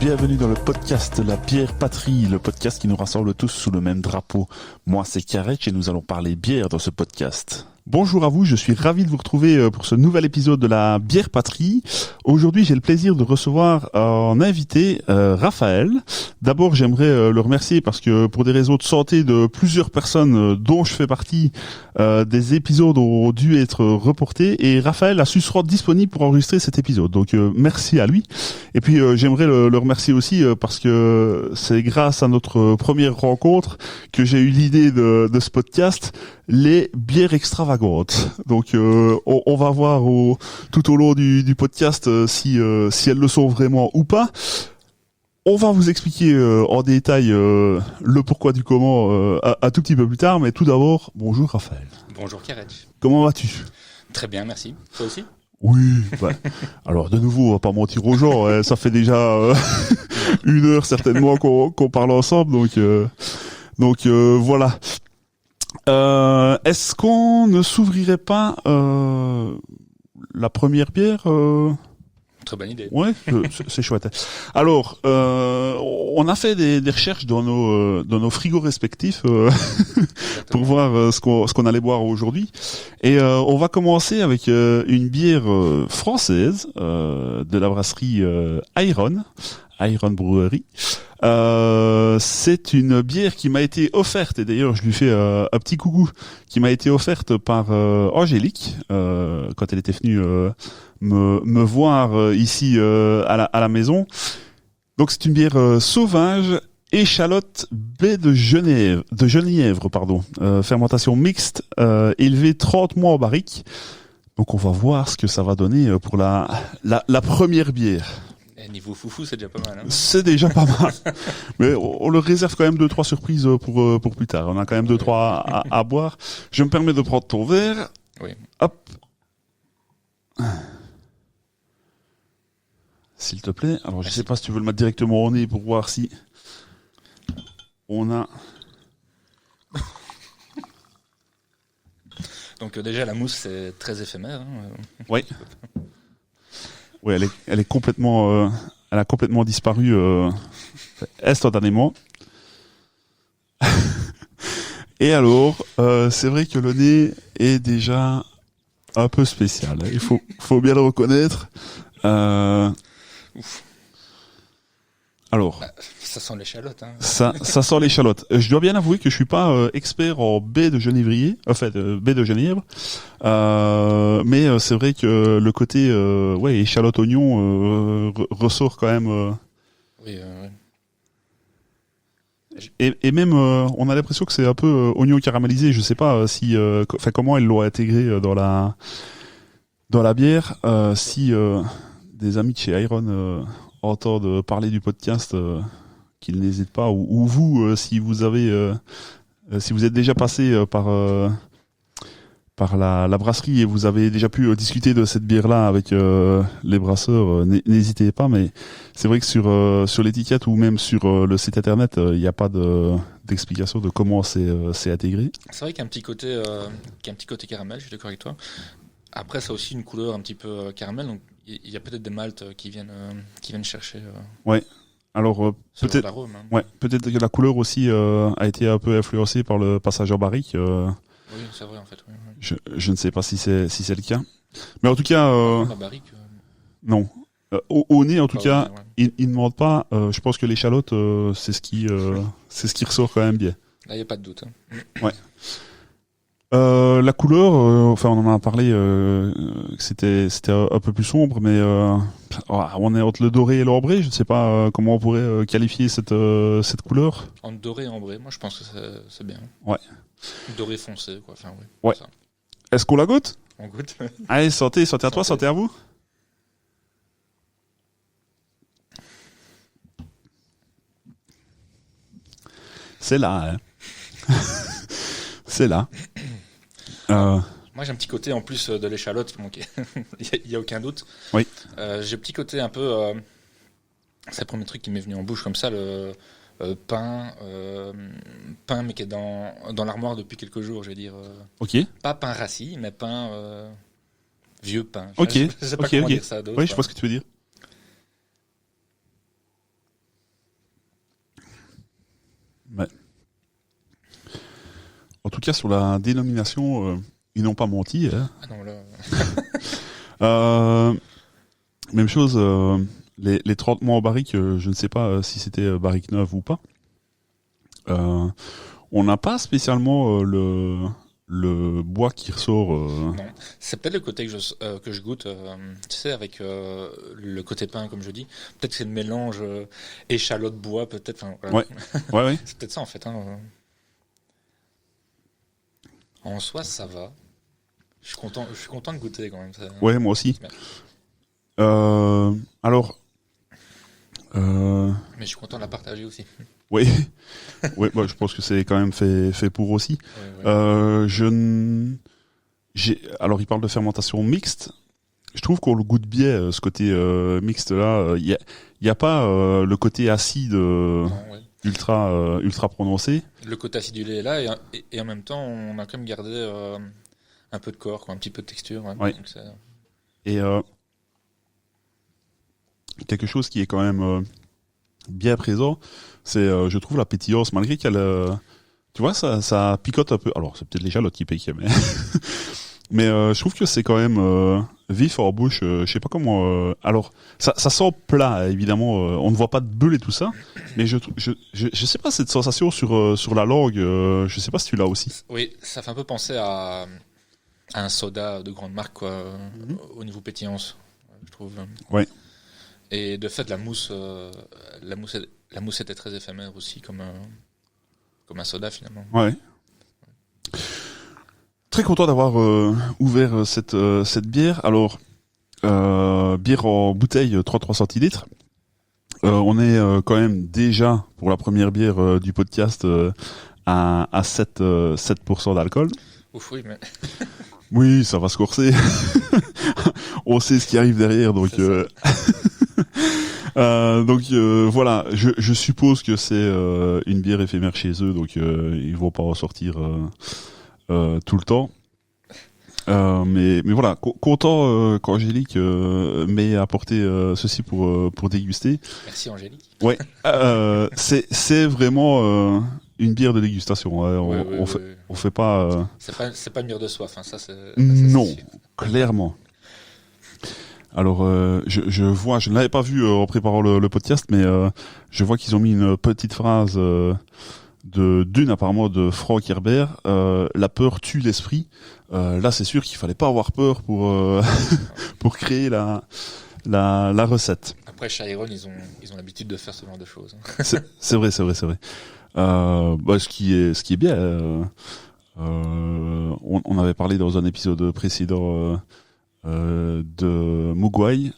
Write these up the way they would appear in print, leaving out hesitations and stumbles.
bienvenue dans le podcast La Bière Patrie, le podcast qui nous rassemble tous sous le même drapeau. Moi c'est Karetch et nous allons parler bière dans ce podcast. Bonjour à vous, je suis ravi de vous retrouver pour ce nouvel épisode de La Bière Patrie. Aujourd'hui, j'ai le plaisir de recevoir en invité Raphaël. D'abord, j'aimerais le remercier parce que pour des raisons de santé de plusieurs personnes dont je fais partie, des épisodes ont dû être reportés et Raphaël a su se rendre disponible pour enregistrer cet épisode. Donc, merci à lui. Et puis, j'aimerais le remercier aussi parce que c'est grâce à notre première rencontre que j'ai eu l'idée de ce podcast, les bières extravagantes. Donc on va voir tout au long du podcast si elles le sont vraiment ou pas. On va vous expliquer en détail le pourquoi du comment un tout petit peu plus tard, mais tout d'abord, bonjour Raphaël. Bonjour Karetch. Comment vas-tu ? Très bien, merci. Toi aussi ? Oui, bah, alors de nouveau, on va pas mentir aux gens, ça fait déjà 1 heure certainement qu'on parle ensemble, donc voilà. Est-ce qu'on ne s'ouvrirait pas la première bière Très bonne idée. Ouais, c'est chouette. Alors, on a fait des recherches dans nos frigos respectifs pour voir ce qu'on allait boire aujourd'hui. Et on va commencer avec une bière française de la brasserie Iron Brewery. C'est une bière qui m'a été offerte, et d'ailleurs je lui fais un petit coucou, qui m'a été offerte par Angélique quand elle était venue me voir ici à la maison. Donc c'est une bière sauvage, échalote baie de Genièvre, fermentation mixte, élevée 30 mois en barrique. Donc on va voir ce que ça va donner pour la première bière. Niveau foufou, c'est déjà pas mal. Hein. C'est déjà pas mal. Mais on le réserve quand même 2-3 surprises pour plus tard. On a quand même 2-3 à boire. Je me permets de prendre ton verre. Oui. Hop. S'il te plaît. Alors, je sais pas si tu veux le mettre directement au nez pour voir si on a... Donc déjà, la mousse, c'est très éphémère. Hein. Oui. Oui, elle est complètement, elle a complètement disparu instantanément. Et alors, c'est vrai que le nez est déjà un peu spécial. Il faut bien le reconnaître. Alors, ça sent l'échalote. Hein. Ça sent l'échalote. Je dois bien avouer que je suis pas expert en baie de genévrier, en fait, baie de Genièvre. Mais c'est vrai que le côté échalote oignon ressort quand même. Oui. Et même on a l'impression que c'est un peu oignon caramélisé. Je sais pas si, comment ils l'ont intégré dans la bière. Si des amis de chez Iron entendent parler du podcast, qu'ils n'hésitent pas, ou vous, si vous êtes déjà passé par la brasserie et vous avez déjà pu discuter de cette bière-là avec les brasseurs, n'hésitez pas. Mais c'est vrai que sur l'étiquette ou même sur le site internet, il n'y a pas d'explication de comment c'est intégré. C'est vrai qu'il y a un petit côté caramel. Je suis d'accord avec toi. Après, ça a aussi une couleur un petit peu caramel. Donc, il y a peut-être des maltes qui viennent chercher. Ouais. Alors peut-être. L'arôme, hein. Ouais. Peut-être que la couleur aussi a été un peu influencée par le passage en barrique. Oui, c'est vrai en fait. Oui. Je ne sais pas si c'est le cas. Mais en tout cas. La barrique. Non. Au nez, en tout cas, nez, ouais. il ne demande pas. Je pense que l'échalote, c'est ce qui ressort quand même bien. Là, il n'y a pas de doute. Hein. Ouais. La couleur, on en a parlé, que c'était un peu plus sombre, mais on est entre le doré et l'ambré. Je ne sais pas comment on pourrait qualifier cette couleur. Entre doré et ambré, moi je pense que c'est bien. Ouais. Doré foncé, quoi. Enfin, oui. Ouais. Ça. Est-ce qu'on la goûte ? On goûte. Allez, santé à toi, santé à vous. C'est là, hein. C'est là. Moi j'ai un petit côté en plus de l'échalote, il y a aucun doute. Oui. J'ai un petit côté un peu, c'est le premier truc qui m'est venu en bouche comme ça, le pain mais qui est dans l'armoire depuis quelques jours, je vais dire. Ok. Pas pain rassis, mais pain vieux pain. Ok. Je sais pas comment dire ça d'autre. Oui, je vois ce que tu veux dire. En tout cas, sur la dénomination, ils n'ont pas menti. Hein. Ah non, là... Même chose, les 30 mois en barrique, je ne sais pas si c'était barrique neuve ou pas. On n'a pas spécialement le bois qui ressort. Non, c'est peut-être le côté que je goûte, tu sais, avec le côté pain, comme je dis. Peut-être que c'est le mélange échalote-bois, peut-être. Voilà. Ouais. C'est peut-être ça, en fait. Hein. En soi, ça va. Je suis content de goûter, quand même. Ça... Ouais, moi aussi. Alors... Mais je suis content de la partager aussi. Oui, bah, je pense que c'est quand même fait pour aussi. Ouais. Alors, il parle de fermentation mixte. Je trouve qu'on le goûte bien, ce côté mixte là. Il y a pas le côté acide ultra prononcé. Le côté acidulé est là et en même temps, on a quand même gardé un peu de corps, quoi, un petit peu de texture. Ouais. Donc et quelque chose qui est quand même bien présent, c'est, je trouve, la pétillance, malgré qu'elle, tu vois, ça picote un peu. Alors, c'est peut-être l'échalote qui pique, mais, mais je trouve que c'est quand même vif en bouche. Je sais pas comment. Alors, ça sent plat, évidemment. On ne voit pas de bulle et tout ça, mais je sais pas, cette sensation sur la langue. Je sais pas si tu l'as aussi. Oui, ça fait un peu penser à un soda de grande marque, quoi, au niveau pétillance, je trouve. Ouais. Et de fait, la mousse était très éphémère aussi, comme un soda finalement. Ouais. Très content d'avoir ouvert cette bière. Alors, bière en bouteille 33 centilitres. On est quand même déjà, pour la première bière du podcast, à 7% d'alcool. Ouf, oui, mais... Oui, ça va se corser. On sait ce qui arrive derrière, donc... voilà, je suppose que c'est une bière éphémère chez eux, donc ils vont pas en sortir tout le temps. Mais voilà, content qu'Angélique m'ait apporté ceci pour déguster. Merci Angélique. Ouais, c'est vraiment une bière de dégustation. Hein. On fait pas. C'est pas une bière de soif, hein, ça c'est. Non, clairement. Alors, je vois, je ne l'avais pas vu en préparant le podcast, mais je vois qu'ils ont mis une petite phrase d'une apparemment de Frank Herbert. La peur tue l'esprit. Là, c'est sûr qu'il fallait pas avoir peur pour créer la recette. Après, Chiron, ils ont l'habitude de faire ce genre de choses. C'est vrai. Ce qui est bien. On avait parlé dans un épisode précédent. De Mugwai,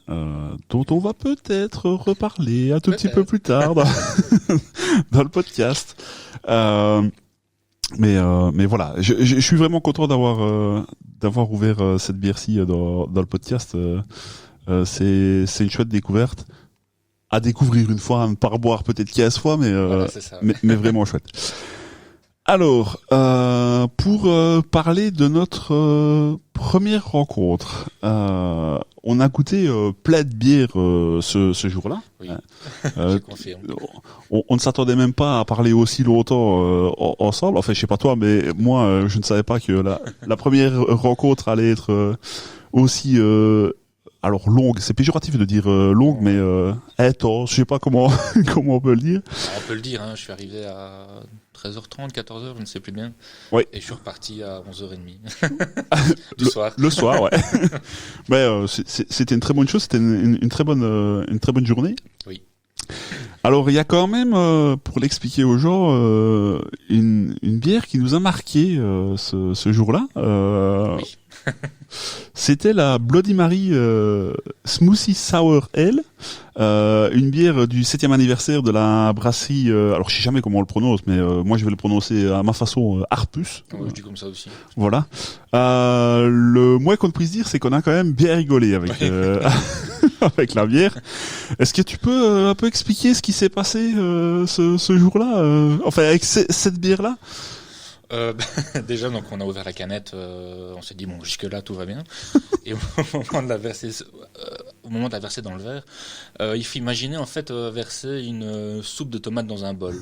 dont on va peut-être reparler un tout petit peu plus tard dans le podcast. Mais voilà, je suis vraiment content d'avoir ouvert cette bière-ci dans le podcast. C'est une chouette découverte à découvrir une fois, à ne pas reboire peut-être 15 fois, mais voilà, c'est ça. mais vraiment chouette. Alors, pour parler de notre première rencontre, on a goûté plein de bières ce jour-là. Oui, je confirme. On ne s'attendait même pas à parler aussi longtemps ensemble. Enfin, je sais pas toi, mais moi, je ne savais pas que la première rencontre allait être aussi... alors longue, c'est péjoratif de dire longue, mais intense, je sais pas comment on peut le dire. Alors, on peut le dire, hein, je suis arrivé à 13h30, 14h, je ne sais plus bien. Oui. Et je suis reparti à 11h30 du soir. Le soir, ouais. Mais c'était une très bonne chose, c'était une très bonne journée. Oui. Alors il y a quand même, pour l'expliquer aux gens, une bière qui nous a marqué ce jour-là. Oui. C'était la Bloody Mary Smoothie Sour Ale, une bière du 7e anniversaire de la brasserie. Alors je sais jamais comment on le prononce, mais moi je vais le prononcer à ma façon, Arpus. Ouais, je dis comme ça aussi. Voilà. Le moins qu'on puisse dire, c'est qu'on a quand même bien rigolé avec avec la bière. Est-ce que tu peux un peu expliquer ce qui s'est passé ce jour-là, enfin avec cette bière-là? Déjà, donc on a ouvert la canette, on s'est dit bon, jusque là tout va bien. Et au moment de la verser dans le verre, il faut imaginer en fait verser une soupe de tomates dans un bol.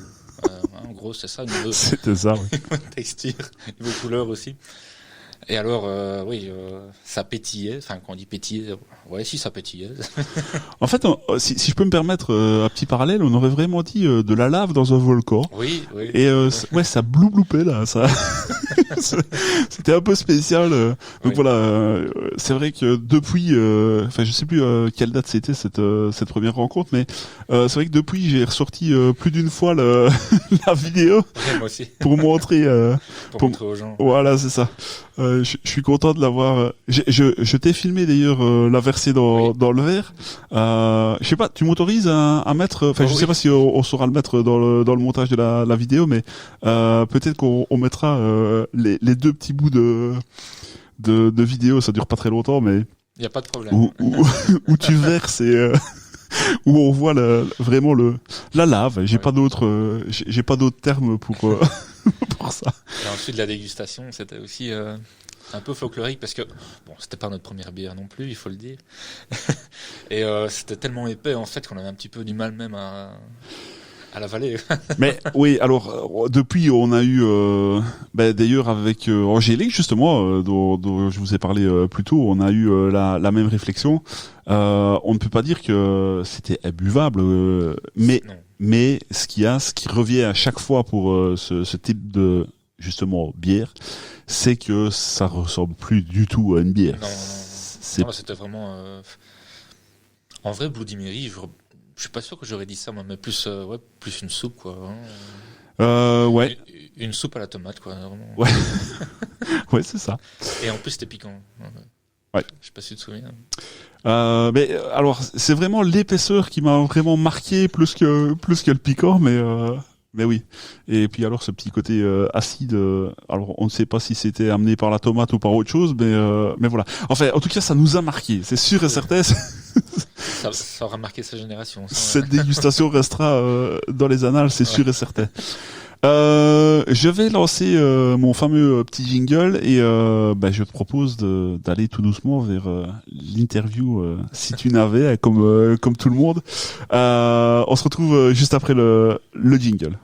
En gros, c'est ça, niveau C'était ça, oui. texture, niveau couleur aussi. Et alors, ça pétillait. Enfin, quand on dit pétiller, ouais, si ça pétillait. En fait, si je peux me permettre un petit parallèle, on aurait vraiment dit de la lave dans un volcan. Oui, oui. Et ouais, ça blouploupait là, ça. C'était un peu spécial. Donc Oui. voilà, c'est vrai que depuis, enfin je sais plus quelle date c'était cette première rencontre, mais c'est vrai que depuis j'ai ressorti plus d'une fois la vidéo Ouais, moi aussi, pour montrer. pour pour- montrer aux gens. Voilà, c'est ça. Je suis content de l'avoir. Je t'ai filmé d'ailleurs la versée Oui. dans le verre. Je sais pas, tu m'autorises à mettre. Enfin, Oh, je sais oui. pas si on saura le mettre dans le montage de la vidéo, mais peut-être qu'on mettra les deux petits bouts de vidéo. Ça dure pas très longtemps, mais Il n'y a pas de problème. où tu verses et où on voit vraiment la lave. J'ai Ouais. pas d'autres j'ai pas d'autres termes pour pour ça. Et ensuite, la dégustation, c'était aussi un peu folklorique parce que, bon, c'était pas notre première bière non plus, il faut le dire. Et c'était tellement épais, en fait, qu'on avait un petit peu du mal même à l'avaler. Mais oui, alors depuis on a eu d'ailleurs avec Angélique justement dont je vous ai parlé plus tôt, on a eu la même réflexion. On ne peut pas dire que c'était imbuvable, mais Non. ce qui revient à chaque fois pour ce type de justement bière, c'est que ça ressemble plus du tout à une bière. Non, C'est non, c'était vraiment. En vrai, Bloody Mary, je suis pas sûr que j'aurais dit ça, moi, mais plus, plus une soupe, quoi. ouais, Une soupe à la tomate, quoi. Vraiment. ouais, ouais, c'est ça. Et en plus, c'était piquant. Ouais. Je sais pas si tu te souviens. Mais alors c'est vraiment l'épaisseur qui m'a vraiment marqué plus que le piquant, mais oui. Et puis alors ce petit côté acide, alors on ne sait pas si c'était amené par la tomate ou par autre chose, mais voilà. Enfin, en tout cas, ça nous a marqué, c'est sûr et Oui. certain. Ça aura marqué sa génération. Ça, Cette dégustation restera dans les annales, c'est sûr et certain. Je vais lancer mon fameux petit jingle et je te propose d'aller tout doucement vers l'interview si tu n'avais comme tout le monde. On se retrouve juste après le jingle.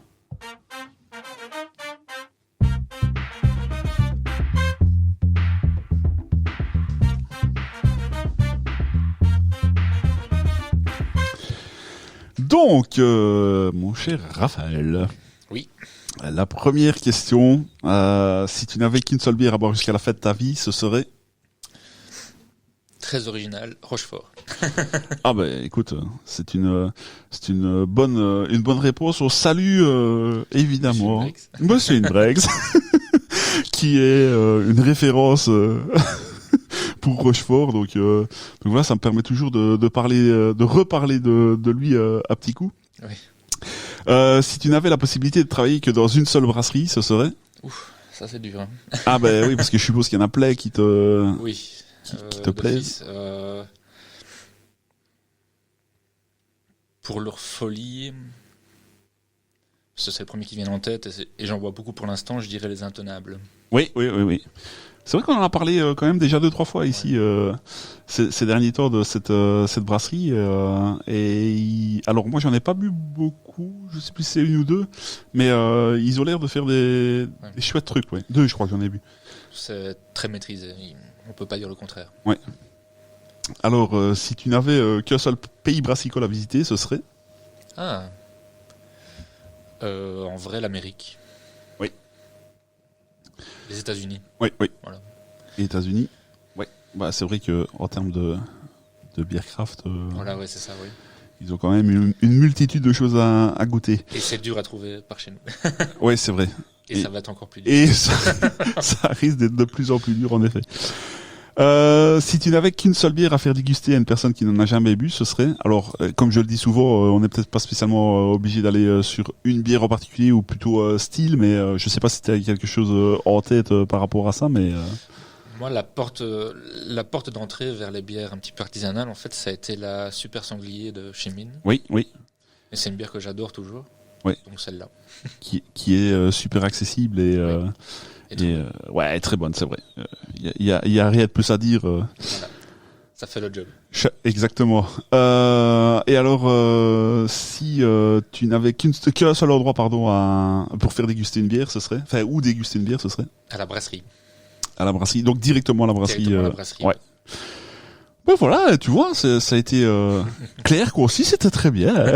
Donc, mon cher Raphaël. Oui. La première question, si tu n'avais qu'une seule bière à boire jusqu'à la fin de ta vie, ce serait? Très original, Rochefort. Ah ben écoute, c'est une bonne réponse. On salue évidemment Monsieur Inbrex, qui est une référence pour Rochefort. Donc voilà, ça me permet toujours de parler, de reparler de lui à petit coup. Oui. Si tu n'avais la possibilité de travailler que dans une seule brasserie, ce serait? Ouf, ça c'est dur. Hein. Ah ben oui, parce que je suppose qu'il y en a plein qui te Oui. qui te plaisent. Pour leur folie, c'est le premier qui vient en tête et j'en vois beaucoup pour l'instant, je dirais les Intenables. Oui. C'est vrai qu'on en a parlé quand même déjà 2-3 fois ici ces derniers temps de cette brasserie. Alors moi j'en ai pas bu beaucoup, je sais plus si c'est une ou deux, mais ils ont l'air de faire des chouettes trucs. Ouais. 2 je crois que j'en ai bu. C'est très maîtrisé, on peut pas dire le contraire. Ouais. Alors si tu n'avais qu'un seul pays brassicole à visiter, ce serait? Ah. En vrai, l'Amérique. Oui. Les États-Unis. Oui. Voilà. Les États-Unis. Ouais. Bah c'est vrai que en termes de bière craft, Voilà, ouais, c'est ça, oui. ils ont quand même une multitude de choses à goûter. Et c'est dur à trouver par chez nous. Ouais, c'est vrai. Et ça va être encore plus dur. Et ça risque d'être de plus en plus dur, en effet. Si tu n'avais qu'une seule bière à faire déguster à une personne qui n'en a jamais bu, ce serait... Alors, comme je le dis souvent, on n'est peut-être pas spécialement obligé d'aller sur une bière en particulier ou plutôt style, mais je sais pas si tu as quelque chose en tête par rapport à ça, mais... Moi, la porte d'entrée vers les bières un petit peu artisanales, en fait, ça a été la Super Sanglier de chez Mine. Oui. Et c'est une bière que j'adore toujours. Oui. Donc celle-là. Qui est super accessible et... Oui. Et ouais, très bonne, c'est vrai. Il y a rien de plus à dire. Voilà. Ça fait le job. Exactement. Et alors, si tu n'avais qu'un seul endroit, pour faire déguster une bière, ce serait, enfin, où déguster une bière, ce serait À la brasserie. À la brasserie, donc directement à la brasserie. Directement à la brasserie. Ouais. Ben voilà, tu vois, ça a été clair, concis, c'était très bien.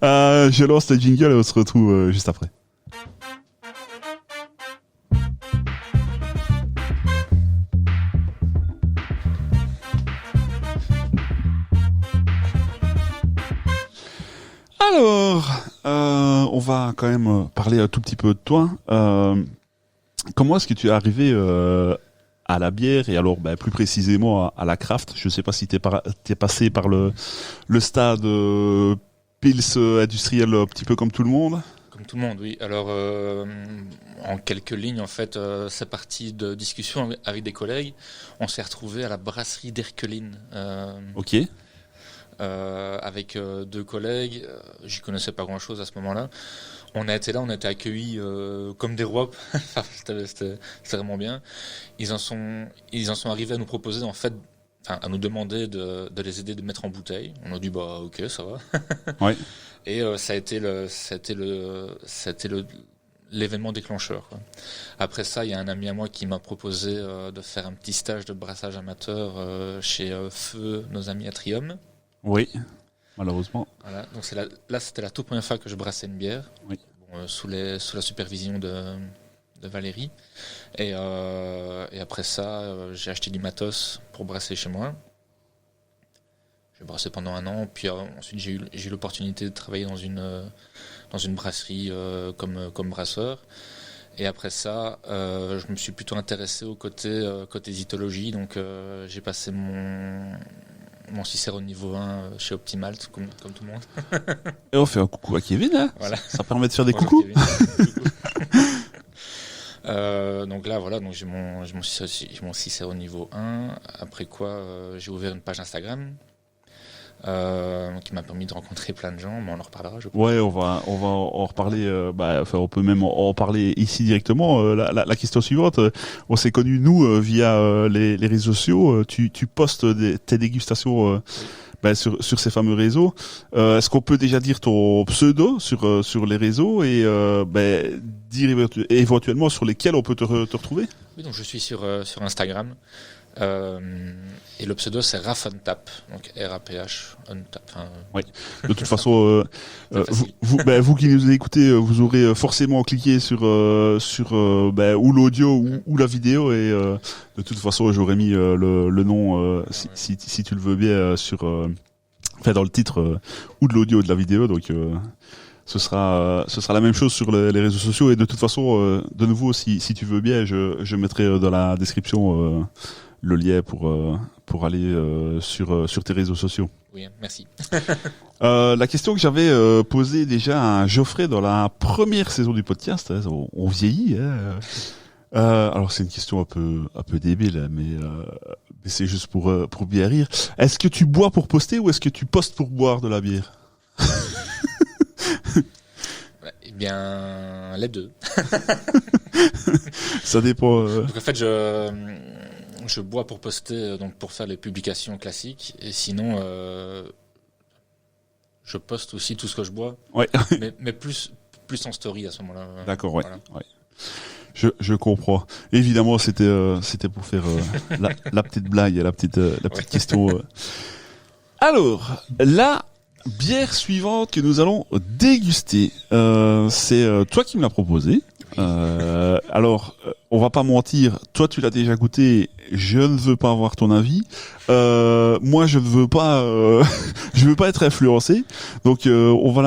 Je lance le jingle et on se retrouve juste après. Alors, on va quand même parler un tout petit peu de toi. Comment est-ce que tu es arrivé à la bière et alors plus précisément à la craft? Je ne sais pas si t'es passé par le stade pils industriel un petit peu comme tout le monde. Comme tout le monde, oui. Alors, en quelques lignes, en fait, c'est parti de discussions avec des collègues. On s'est retrouvés à la brasserie d'Erqueline. Ok. Avec deux collègues. J'y connaissais pas grand-chose à ce moment-là. On a été là, on a été accueillis comme des rois. C'était vraiment bien. Ils en sont arrivés à nous proposer, en fait, à nous demander de les aider de mettre en bouteille. On a dit bah ok, ça va. Ouais. Et ça a été l'événement déclencheur, quoi. Après ça, il y a un ami à moi qui m'a proposé de faire un petit stage de brassage amateur chez Feu, nos amis à Trium. Oui, malheureusement. Voilà, donc là c'était la toute première fois que je brassais une bière, oui. Bon, sous la supervision de Valérie. Et après ça, j'ai acheté du matos pour brasser chez moi. J'ai brassé pendant 1 an, puis ensuite j'ai eu l'opportunité de travailler dans une brasserie comme brasseur. Et après ça, je me suis plutôt intéressé au côté zytologie, donc j'ai passé mon Cicéro niveau 1 chez Optimalt, comme tout le monde. Et on fait un coucou à Kevin, hein. Voilà. Ça permet de faire des coucous. Donc là, voilà, donc j'ai mon Cicéro niveau 1. Après quoi, j'ai ouvert une page Instagram qui m'a permis de rencontrer plein de gens, mais on en reparlera, je pense. Ouais, on va en reparler. On peut même en parler ici directement. La question suivante, on s'est connus nous via les réseaux sociaux. Tu postes tes dégustations sur ces fameux réseaux. Est-ce qu'on peut déjà dire ton pseudo sur les réseaux et dire éventuellement sur lesquels on peut te retrouver? Oui, donc je suis sur Instagram. Et le pseudo c'est Rafuntap, donc R-A-P-H, Untap. Oui. De toute façon, vous qui nous écoutez, vous aurez forcément cliqué sur ou l'audio ou la vidéo et de toute façon j'aurais mis le nom si tu le veux bien dans le titre ou de l'audio ou de la vidéo, donc ce sera la même chose sur les réseaux sociaux et de toute façon de nouveau si tu veux bien je mettrai dans la description le lien pour aller sur tes réseaux sociaux. Oui, merci. La question que j'avais posée déjà à Geoffrey dans la première saison du podcast, hein, on vieillit. Hein, alors c'est une question un peu débile, mais c'est juste pour bien rire. Est-ce que tu bois pour poster ou est-ce que tu postes pour boire de la bière? Eh bien, les deux. Ça dépend. Donc en fait, je bois pour poster, donc pour faire les publications classiques, et sinon, je poste aussi tout ce que je bois, ouais. mais plus en story à ce moment-là. D'accord, ouais. Voilà. Ouais. Je comprends. Évidemment, c'était pour faire la petite blague et la petite question. Alors, la bière suivante que nous allons déguster, c'est toi qui me l'as proposée. Alors, on va pas mentir, toi tu l'as déjà goûté, je ne veux pas avoir ton avis. Moi je ne veux pas je veux pas être influencé. Donc on va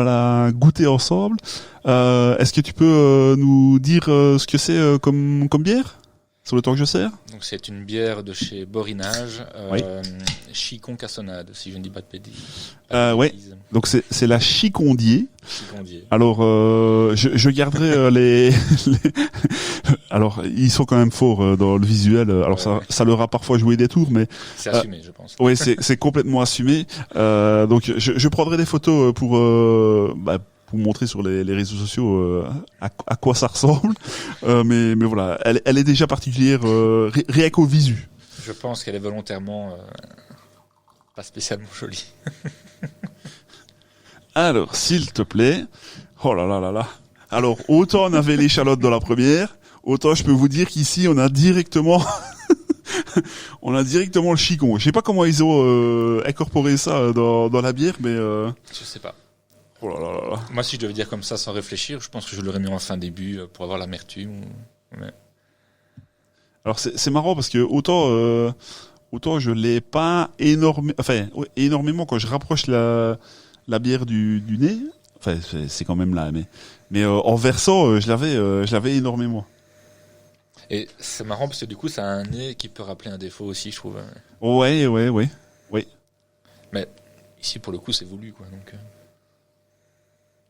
la goûter ensemble. Est-ce que tu peux nous dire ce que c'est comme bière sur le temps que je sers? Donc c'est une bière de chez Borinage, oui. Chicon Cassonade, si je ne dis pas de bêtises. Ouais. Donc c'est la Chicondier. Chicondier. Alors je garderai les alors ils sont quand même forts dans le visuel. Alors ça leur a parfois joué des tours, mais c'est assumé, je pense. Oui, c'est complètement assumé. Donc je prendrai des photos pour montrer sur les réseaux sociaux à quoi ça ressemble. Mais voilà, elle est déjà particulière rien qu'au visu. Je pense qu'elle est volontairement pas spécialement jolie. Alors, s'il te plaît. Oh là là là là. Alors, autant on avait l'échalote dans la première, autant je peux vous dire qu'ici, on a directement... le chicon. Je sais pas comment ils ont incorporé ça dans la bière, mais... Je sais pas. Oh là là là là. Moi, si je devais dire comme ça sans réfléchir, je pense que je l'aurais mis en fin début pour avoir l'amertume. Ouais. Alors, c'est marrant parce que autant je l'ai pas énormément quand je rapproche la bière du nez. Enfin, c'est quand même là, mais en versant, je l'avais énormément. Et c'est marrant parce que du coup, ça a un nez qui peut rappeler un défaut aussi, je trouve. Ouais. Mais ici, pour le coup, c'est voulu, quoi. Donc,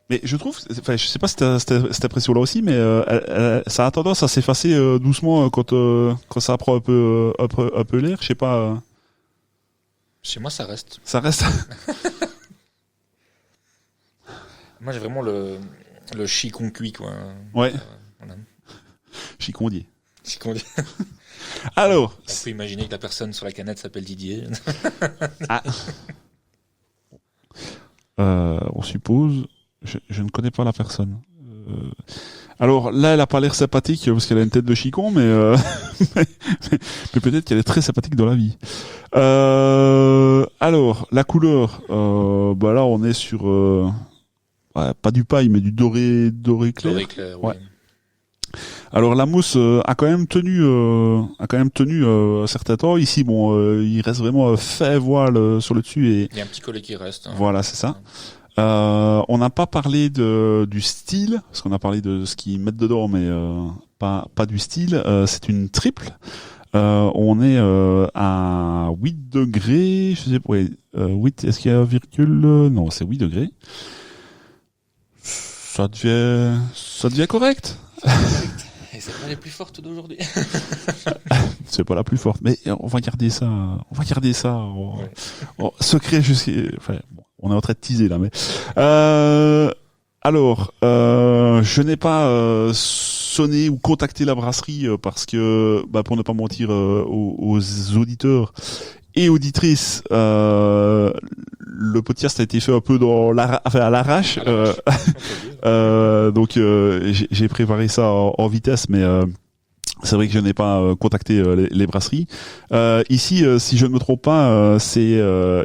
Mais je trouve, enfin, je sais pas si t'as cette impression-là aussi, mais ça a tendance à s'effacer doucement quand ça prend un peu l'air. Je sais pas. Chez moi, ça reste. Ça reste. Moi, j'ai vraiment le chicon cuit, quoi. Ouais. Voilà. Chicondier. Chicon. Alors. On peut imaginer que la personne sur la canette s'appelle Didier. Ah. On suppose. Je ne connais pas la personne. Alors là, elle a pas l'air sympathique parce qu'elle a une tête de chicon, mais mais peut-être qu'elle est très sympathique dans la vie. Alors la couleur, bah là on est sur pas du paille, mais du doré clair. Doré clair, oui. Ouais. Alors la mousse a quand même tenu un certain temps. Ici, bon, il reste vraiment fin voile sur le dessus et il y a un petit collet qui reste. Hein. Voilà, c'est ça. On n'a pas parlé du style, parce qu'on a parlé de ce qu'ils mettent dedans, mais pas du style. C'est une triple. On est à 8 degrés, je sais pas, 8, est-ce qu'il y a un virgule? Non, c'est 8 degrés. Ça devient correct. Et c'est pas les plus fortes d'aujourd'hui. C'est pas la plus forte, mais on va garder ça. Secret jusqu'à... Enfin, bon, on est en train de teaser là, mais... Alors, je n'ai pas sonné ou contacté la brasserie parce que, pour ne pas mentir aux auditeurs et auditrices, le podcast a été fait un peu à l'arrache. Donc j'ai préparé ça en vitesse, mais c'est vrai que je n'ai pas contacté les brasseries. Ici, si je ne me trompe pas, c'est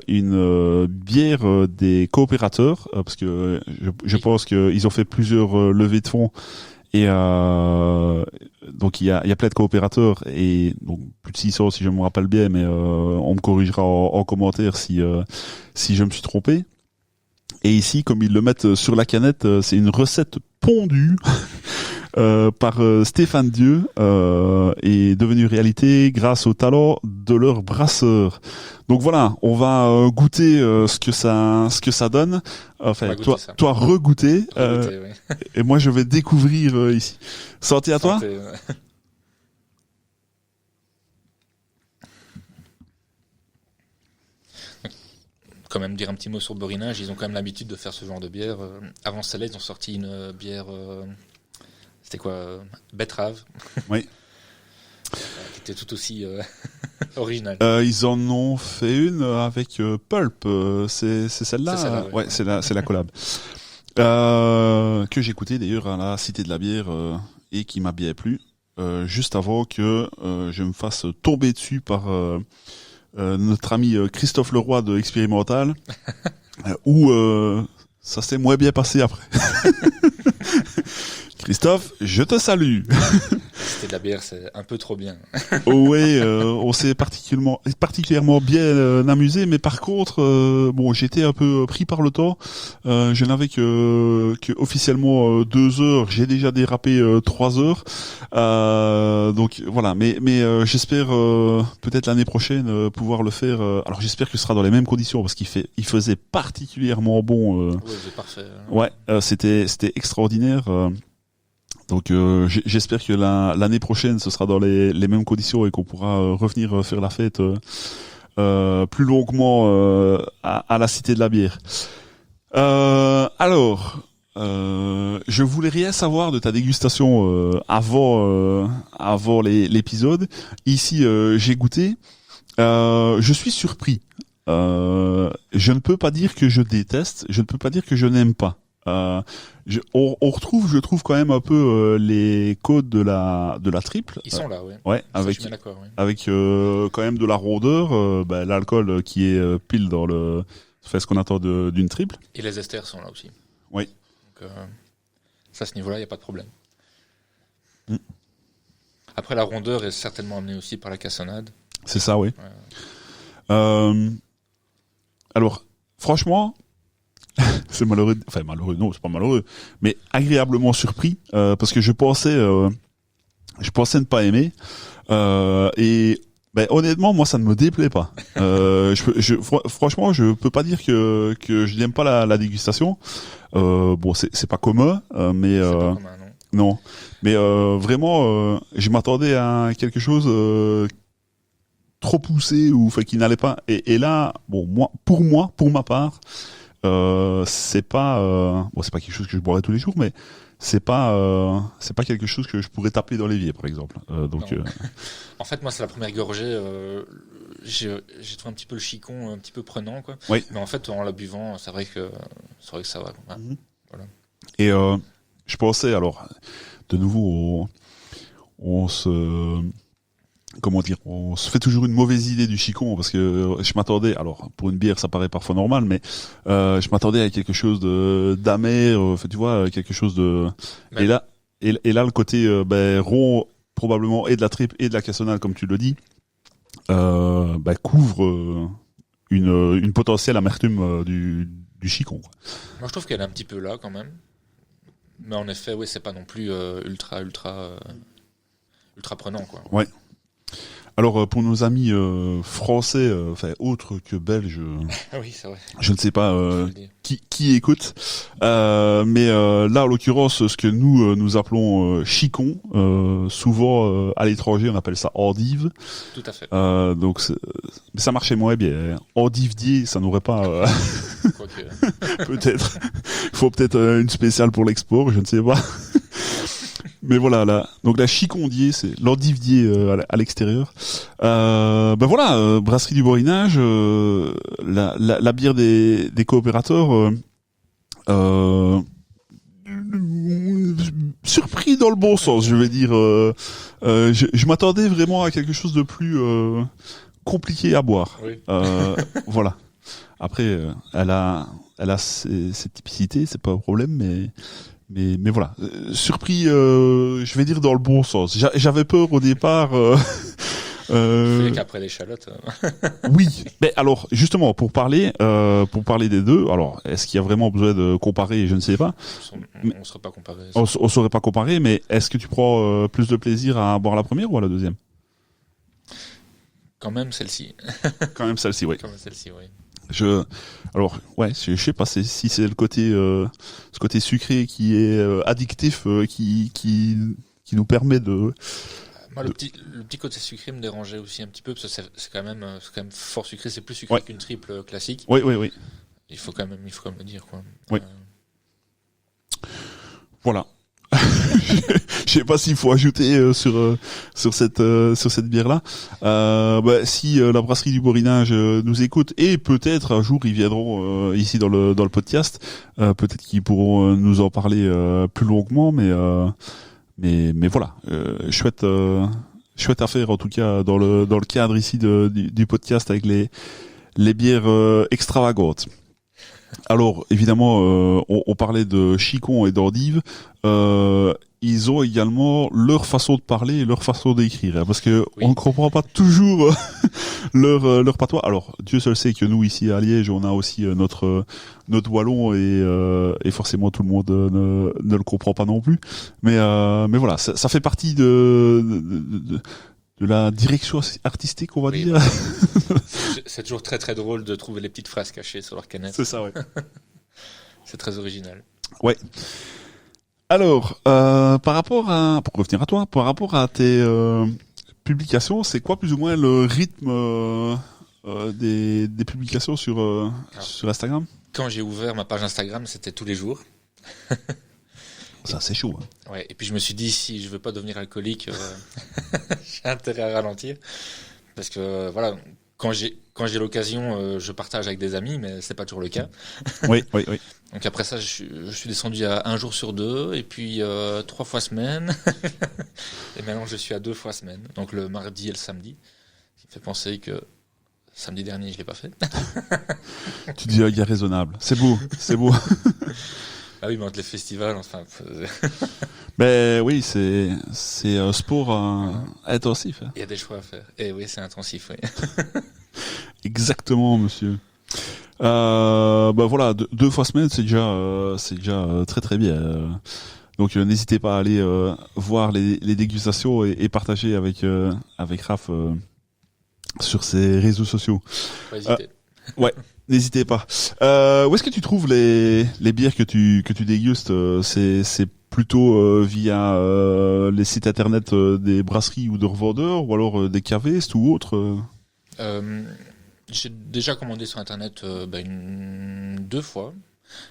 une bière des coopérateurs, parce que je pense qu'ils ont fait plusieurs levées de fonds. Et donc il y a plein de coopérateurs et donc plus de 600 si je me rappelle bien, mais on me corrigera en commentaire si je me suis trompé. Et ici, comme ils le mettent sur la canette, c'est une recette pondue par Stéphane Dieu et devenue réalité grâce au talent de leur brasseur. Donc voilà, on va goûter ce que ça donne. Enfin, toi regoûter. Oui. Et moi, je vais découvrir ici. Santé à toi. Ouais. Quand même dire un petit mot sur Borinage, ils ont quand même l'habitude de faire ce genre de bière. Avant celle-là, ils ont sorti une bière, c'était quoi, betterave. Oui. Qui était tout aussi originale. Ils en ont fait une avec Pulp. C'est celle-là. C'est celle-là, ouais, c'est la collab. Que j'ai écouté d'ailleurs à la Cité de la Bière et qui m'a bien plu. Juste avant que je me fasse tomber dessus par notre ami Christophe Leroy de Expérimental, où ça s'est moins bien passé après. Christophe, je te salue. C'était de la bière, c'est un peu trop bien. Oui, on s'est particulièrement bien amusé, mais par contre, j'étais un peu pris par le temps. Je n'avais que officiellement 2 heures. J'ai déjà dérapé 3 heures. Donc voilà, mais j'espère peut-être l'année prochaine pouvoir le faire. Alors j'espère que ce sera dans les mêmes conditions parce il faisait particulièrement bon. Oui, c'est parfait. Ouais, c'était extraordinaire. Donc j'espère que l'année prochaine ce sera dans les mêmes conditions et qu'on pourra revenir faire la fête plus longuement à la Cité de la Bière. Alors, je voulais rien savoir de ta dégustation avant l'épisode. Ici j'ai goûté. Je suis surpris. Je ne peux pas dire que je déteste, je ne peux pas dire que je n'aime pas. On retrouve, je trouve quand même un peu les codes de la triple. Ils sont là, oui. Ouais, Ça, avec je suis bien d'accord, oui. avec quand même de la rondeur, l'alcool qui est pile dans le fait ce qu'on attend d'une triple. Et les esters sont là aussi. Oui. Donc, ça, à ce niveau-là, il n'y a pas de problème. Mm. Après, la rondeur est certainement amenée aussi par la cassonade. C'est ça, oui. Ouais. Alors, franchement, c'est malheureux. Enfin, malheureux, non, c'est pas malheureux, mais agréablement surpris parce que je pensais ne pas aimer et honnêtement, moi, ça ne me déplaît pas. Franchement, je peux pas dire que je n'aime pas la dégustation. Bon, c'est pas commun, mais C'est pas commun, non. non. Mais vraiment, je m'attendais à quelque chose trop poussé ou enfin qui n'allait pas. Et là, bon, pour ma part, c'est pas quelque chose que je boirais tous les jours, mais c'est pas quelque chose que je pourrais taper dans l'évier, par exemple. En fait, moi, c'est la première gorgée. J'ai trouvé un petit peu le chicon un petit peu prenant, quoi. Oui. Mais en fait, en la buvant, c'est vrai que ça va. Quoi. Mhm. Voilà. Et je pensais alors de nouveau on se fait toujours une mauvaise idée du chicon parce que je m'attendais, alors pour une bière ça paraît parfois normal, mais je m'attendais à quelque chose d'amer, tu vois, quelque chose de Mais... et là le côté rond probablement et de la tripe et de la cassonade comme tu le dis couvre une potentielle amertume du chicon, quoi. Moi, je trouve qu'elle est un petit peu là quand même. Mais en effet, oui, c'est pas non plus ultra prenant, quoi. Ouais. Alors pour nos amis français, autres que belges, Oui, c'est vrai. je ne sais pas Je veux dire. qui écoute, mais là en l'occurrence, ce que nous appelons chicon, souvent à l'étranger on appelle ça endive. Tout à fait. Donc mais ça marchait moins bien. Endivier, ça n'aurait pas Quoique. peut-être. Il faut peut-être une spéciale pour l'export, je ne sais pas. Mais voilà, là, donc la chicondier, c'est l'endivier à l'extérieur. Brasserie du Borinage, la bière des coopérateurs. Surpris dans le bon sens, je vais dire. Je m'attendais vraiment à quelque chose de plus compliqué à boire. Oui. Voilà. Après, elle a ses typicités, c'est pas un problème, mais voilà, surpris, je vais dire dans le bon sens. J'avais peur au départ. Fait qu'après l'échalote. Oui, mais alors justement pour parler des deux, alors est-ce qu'il y a vraiment besoin de comparer? Je ne sais pas. On ne serait pas comparé. On saurait pas comparer, mais est-ce que tu prends plus de plaisir à boire la première ou à la deuxième? Quand même celle-ci. Quand même celle-ci, oui. Quand même celle-ci, oui. Je sais pas si c'est le côté ce côté sucré qui est addictif qui nous permet de. Moi, le petit côté sucré me dérangeait aussi un petit peu, parce que c'est quand même fort sucré, c'est plus sucré qu'une triple classique. Oui. Il faut quand même le dire, quoi. Oui. Voilà. Je sais pas s'il faut ajouter sur cette bière là. Si la brasserie du Borinage nous écoute et peut-être un jour ils viendront ici dans le podcast, peut-être qu'ils pourront nous en parler plus longuement, mais voilà, chouette affaire en tout cas dans le cadre ici du podcast avec les bières extravagantes. Alors évidemment on parlait de chicon et d'endive, ils ont également leur façon de parler et leur façon d'écrire, hein, parce que on ne comprend pas toujours leur patois. Alors Dieu seul sait que nous ici à Liège on a aussi notre wallon et forcément tout le monde ne le comprend pas non plus, mais voilà, ça fait partie de la direction artistique, on va dire. C'est toujours très très drôle de trouver les petites phrases cachées sur leur canette. C'est ça, ouais. C'est très original. Ouais. Alors, pour revenir à toi, par rapport à tes publications, c'est quoi plus ou moins le rythme des publications sur Instagram? Quand j'ai ouvert ma page Instagram, c'était tous les jours. Ça, c'est chaud. Hein. Ouais. Et puis je me suis dit, si je veux pas devenir alcoolique, j'ai intérêt à ralentir. Parce que voilà, quand j'ai l'occasion, je partage avec des amis, mais c'est pas toujours le cas. Oui. Donc après ça, je suis descendu à 1 jour sur 2, et puis 3 fois semaine. Et maintenant, je suis à 2 fois semaine. Donc le mardi et le samedi. Ce qui me fait penser que samedi dernier, je l'ai pas fait. Tu dis, il est raisonnable. C'est beau. Ah oui, mais entre les festivals, enfin. Ben oui, c'est un sport intensif. Hein. Il y a des choix à faire. Et oui, c'est intensif, oui. Exactement, monsieur. Ben voilà, 2 fois semaine, c'est déjà très très bien. Donc n'hésitez pas à aller voir les dégustations et partager avec Raph sur ses réseaux sociaux. Pas hésiter. Ouais, n'hésitez pas. Où est-ce que tu trouves les bières que tu dégustes? C'est plutôt via les sites internet des brasseries ou de revendeurs, ou alors des cavistes ou autres? J'ai déjà commandé sur internet 2 fois.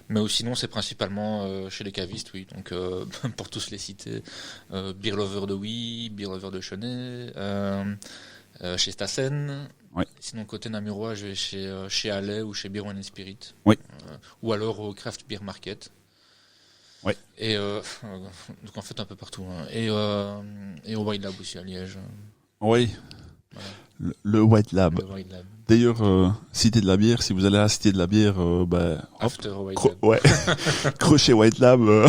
Mais sinon, c'est principalement chez les cavistes, oui. Donc, pour tous les citer, Beer Lover de Oui, Beer Lover de Chennai, chez Stassen. Ouais. Sinon, côté namurois, je vais chez Allais ou chez Beer Wine and Spirit. Oui. Ou alors au Craft Beer Market. Ouais. Et donc en fait un peu partout. Hein. Et au White Lab aussi à Liège. Oui. Voilà. Le White Lab. Le White Lab. D'ailleurs, Cité de la bière, si vous allez à la Cité de la bière, After White Lab. ouais. Crochet White Lab, Ouais.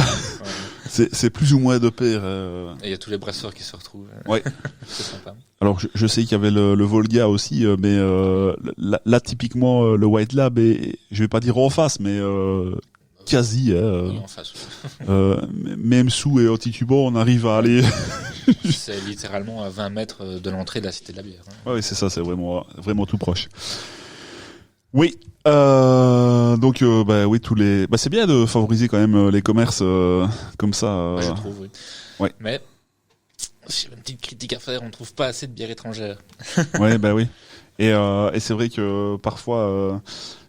c'est plus ou moins de pair. Et il y a tous les brasseurs qui se retrouvent. Ouais. C'est sympa. Alors je sais qu'il y avait le Volga aussi, mais là typiquement le White Lab est, je vais pas dire en face, mais quasi. Oui, en face. Même sous et Antituban, on arrive à aller. C'est littéralement à 20 mètres de l'entrée de la Cité de la bière. Hein. Ouais, c'est ça, c'est vraiment tout proche. Oui. Donc oui, c'est bien de favoriser quand même les commerces comme ça. Je trouve, oui. Ouais. Mais j'ai une petite critique à faire, on ne trouve pas assez de bière étrangère. Ouais, oui. Et c'est vrai que parfois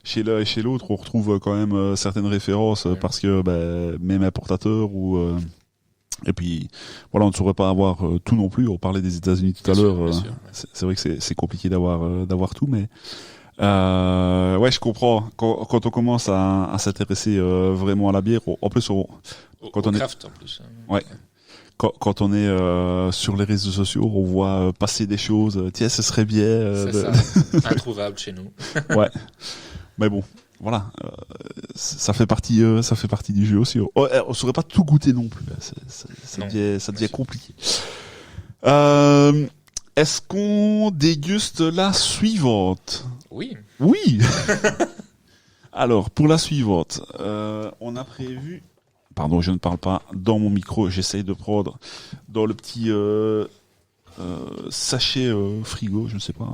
chez l'un et chez l'autre, on retrouve quand même certaines références parce que même importateurs ou et puis voilà, on ne saurait pas avoir tout non plus. On parlait des États-Unis tout à l'heure. Bien sûr, ouais. C'est vrai que c'est compliqué d'avoir tout, mais ouais, je comprends. Quand on commence à s'intéresser vraiment à la bière, en plus quand on est craft en plus. Ouais. Quand on est sur les réseaux sociaux, on voit passer des choses. Tiens, ce serait bien. C'est ça. Introuvable chez nous. Ouais. Mais bon, voilà. Ça fait partie du jeu aussi. On saurait pas tout goûter non plus. Ça devient compliqué. Est-ce qu'on déguste la suivante? Oui. Oui. Alors, pour la suivante, on a prévu. Pardon, je ne parle pas dans mon micro. J'essaye de prendre dans le petit sachet frigo, je ne sais pas.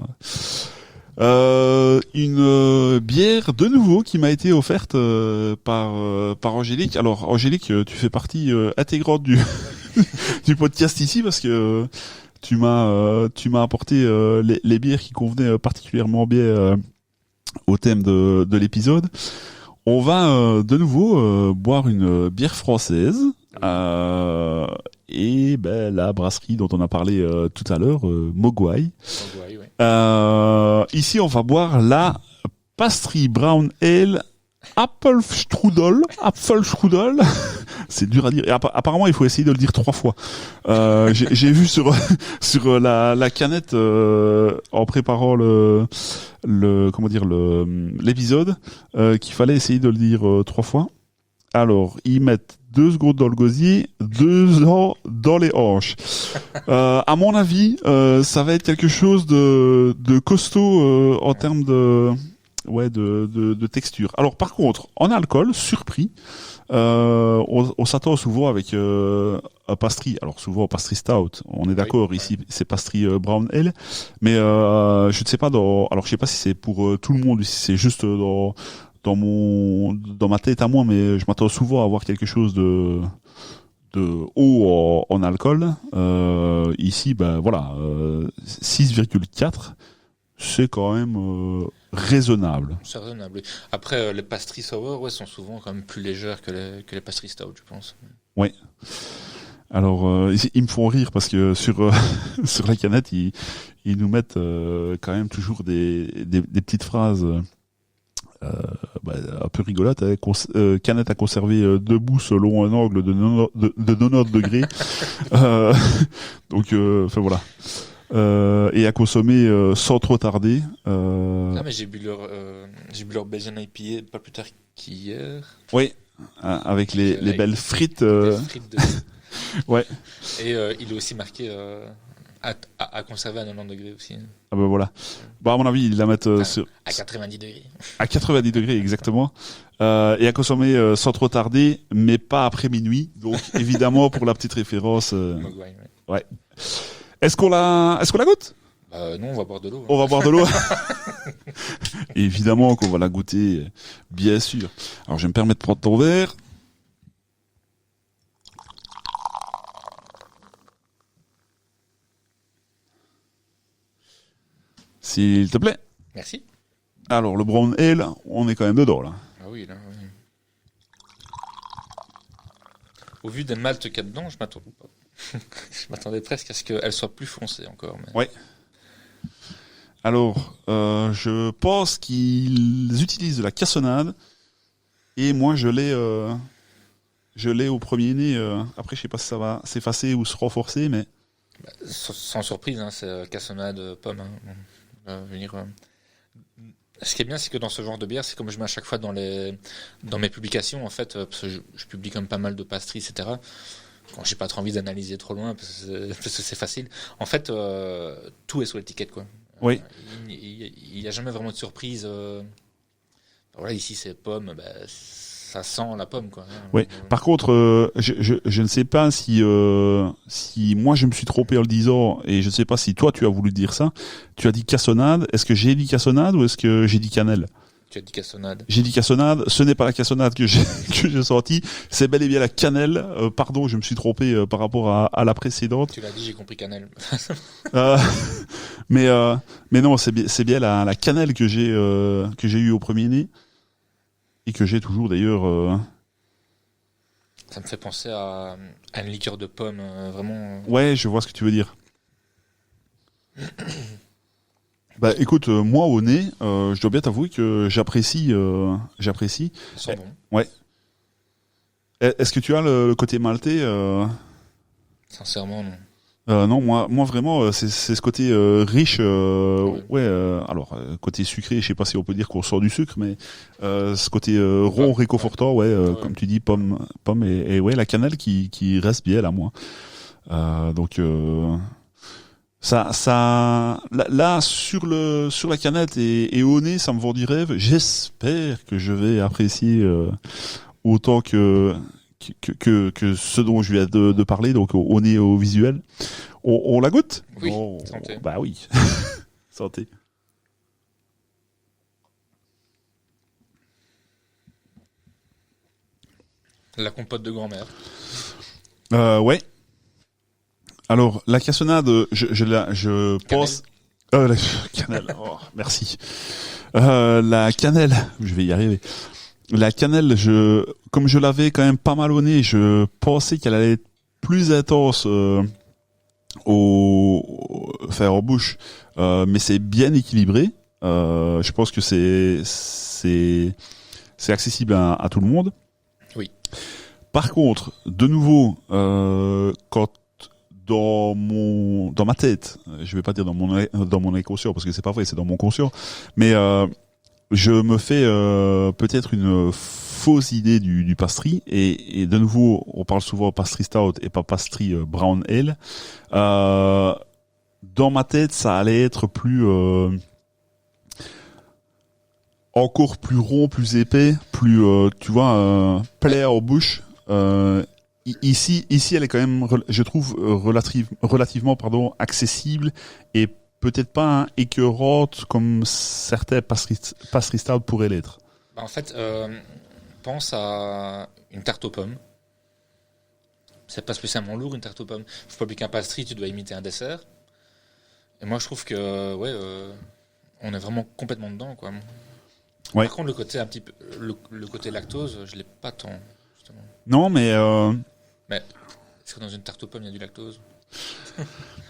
Une bière de nouveau qui m'a été offerte par Angélique. Alors Angélique, tu fais partie intégrante du du podcast ici parce que tu m'as apporté les bières qui convenaient particulièrement bien au thème de l'épisode. On va de nouveau boire une bière française et la brasserie dont on a parlé tout à l'heure, Mogwai. Mogwai, ouais. Ici, on va boire la Pastry Brown Ale Apfelstrudel. C'est dur à dire. Et apparemment, il faut essayer de le dire 3 fois. J'ai vu sur la canette en préparant l'épisode qu'il fallait essayer de le dire 3 fois. Alors, ils mettent 2 secondes dans le gosier, 2 ans dans les hanches. À mon avis, ça va être quelque chose de costaud en termes de texture. Alors, par contre, en alcool, surpris, on s'attend souvent avec un pastry. Alors, souvent, pastry stout. On est d'accord, oui, ici, c'est pastry brown ale. Mais je ne sais pas alors, je sais pas si c'est pour tout le monde, si c'est juste dans ma tête à moi, mais je m'attends souvent à avoir quelque chose de haut en alcool. Ici, 6,4, c'est quand même raisonnable. C'est raisonnable. Oui. Après, les pastries sour, sont souvent quand même plus légères que les pastries stout, je pense. Oui. Alors, ils me font rire parce que sur sur la canette, ils nous mettent quand même toujours des petites phrases un peu rigolotes. Hein. Canette à conserver debout selon un angle de 90 degrés. Euh, donc, enfin voilà. Et à consommer sans trop tarder. Ah, mais j'ai bu leur Belgian IPA pas plus tard qu'hier. Oui, avec les Avec belles frites. des frites de... Ouais. Et il est aussi marqué à conserver à 90 degrés aussi. Ah ben voilà. Bah à mon avis, ils la mettent À 90 degrés. à 90 degrés exactement. Et à consommer sans trop tarder, mais pas après minuit. Donc évidemment pour la petite référence. Mogwai, ouais. Ouais. Est-ce qu'on la goûte? Non, on va boire de l'eau. On va boire de l'eau. Évidemment qu'on va la goûter, bien sûr. Alors je vais me permettre de prendre ton verre. S'il te plaît. Merci. Alors le brown ale, on est quand même dedans là. Ah oui, là, oui. Au vu des maltes qu'il y a dedans, je m'attendais presque à ce qu'elle soit plus foncée encore. Mais... Ouais. Alors, je pense qu'ils utilisent de la cassonade et moi je l'ai au premier nez. Après, je sais pas si ça va s'effacer ou se renforcer, mais Sans surprise, hein, c'est cassonade, pomme. Hein. Ce qui est bien, c'est que dans ce genre de bière, c'est comme je mets à chaque fois dans mes publications, en fait, parce que je publie quand même pas mal de pastries, etc. Quand j'ai pas trop envie d'analyser trop loin, parce que c'est facile. En fait, tout est sur l'étiquette, quoi. oui. Il n'y a jamais vraiment de surprise. Voilà, ici c'est pomme, ça sent la pomme, quoi. Oui. Par contre, je ne sais pas si moi je me suis trompé en le disant et je ne sais pas si toi tu as voulu dire ça. Tu as dit cassonade. Est-ce que j'ai dit cassonade ou est-ce que j'ai dit cannelle? Tu as dit cassonade. J'ai dit cassonade. Ce n'est pas la cassonade que j'ai sortie. C'est bel et bien la cannelle. Pardon, je me suis trompé par rapport à la précédente. Tu l'as dit, j'ai compris cannelle. Mais non, c'est bien la cannelle que j'ai eu au premier nez et que j'ai toujours d'ailleurs. Ça me fait penser à une liqueur de pomme, vraiment. Ouais, je vois ce que tu veux dire. Bah écoute, moi au nez, je dois bien t'avouer que j'apprécie. Ça sent bon. Ouais. Est-ce que tu as le côté maltais Sincèrement, non. Non, moi vraiment, c'est ce côté riche. Ouais. Alors côté sucré, je sais pas si on peut dire qu'on sort du sucre, mais ce côté rond, réconfortant, ouais, comme tu dis, pomme et ouais, la cannelle qui reste bien là, moi. Donc ça là sur la canette et au nez, ça me vend du rêve. J'espère que je vais apprécier autant que ce dont je viens de parler, donc au nez et au visuel. On la goûte? Oui, santé. Bah oui. Santé. La compote de grand-mère. Ouais. Alors, la cassonade, je pense... la cannelle, oh, merci. La cannelle, je vais y arriver. La cannelle, comme je l'avais quand même pas mal au nez, je pensais qu'elle allait être plus intense en bouche, mais c'est bien équilibré. Je pense que c'est accessible à tout le monde. Oui. Par contre, de nouveau, quand dans ma tête, je vais pas dire dans mon inconscient parce que c'est pas vrai, c'est dans mon conscient, mais je me fais peut-être une fausse idée du pastry et de nouveau, on parle souvent pastry stout et pas pastry brown ale. Dans ma tête, ça allait être plus encore plus rond, plus épais, plus tu vois plaît en bouche. Ici, elle est quand même, je trouve, relativement, accessible et peut-être pas écœurante comme certains pastry stout pourraient l'être. En fait, pense à une tarte aux pommes. C'est pas spécialement lourd, une tarte aux pommes. Faut pas oublier qu'un pastry, tu dois imiter un dessert. Et moi, je trouve que, on est vraiment complètement dedans, quoi. Ouais. Par contre, le côté un petit peu, le côté lactose, je l'ai pas tant, justement. Non, mais Est-ce que dans une tarte aux pommes, il y a du lactose?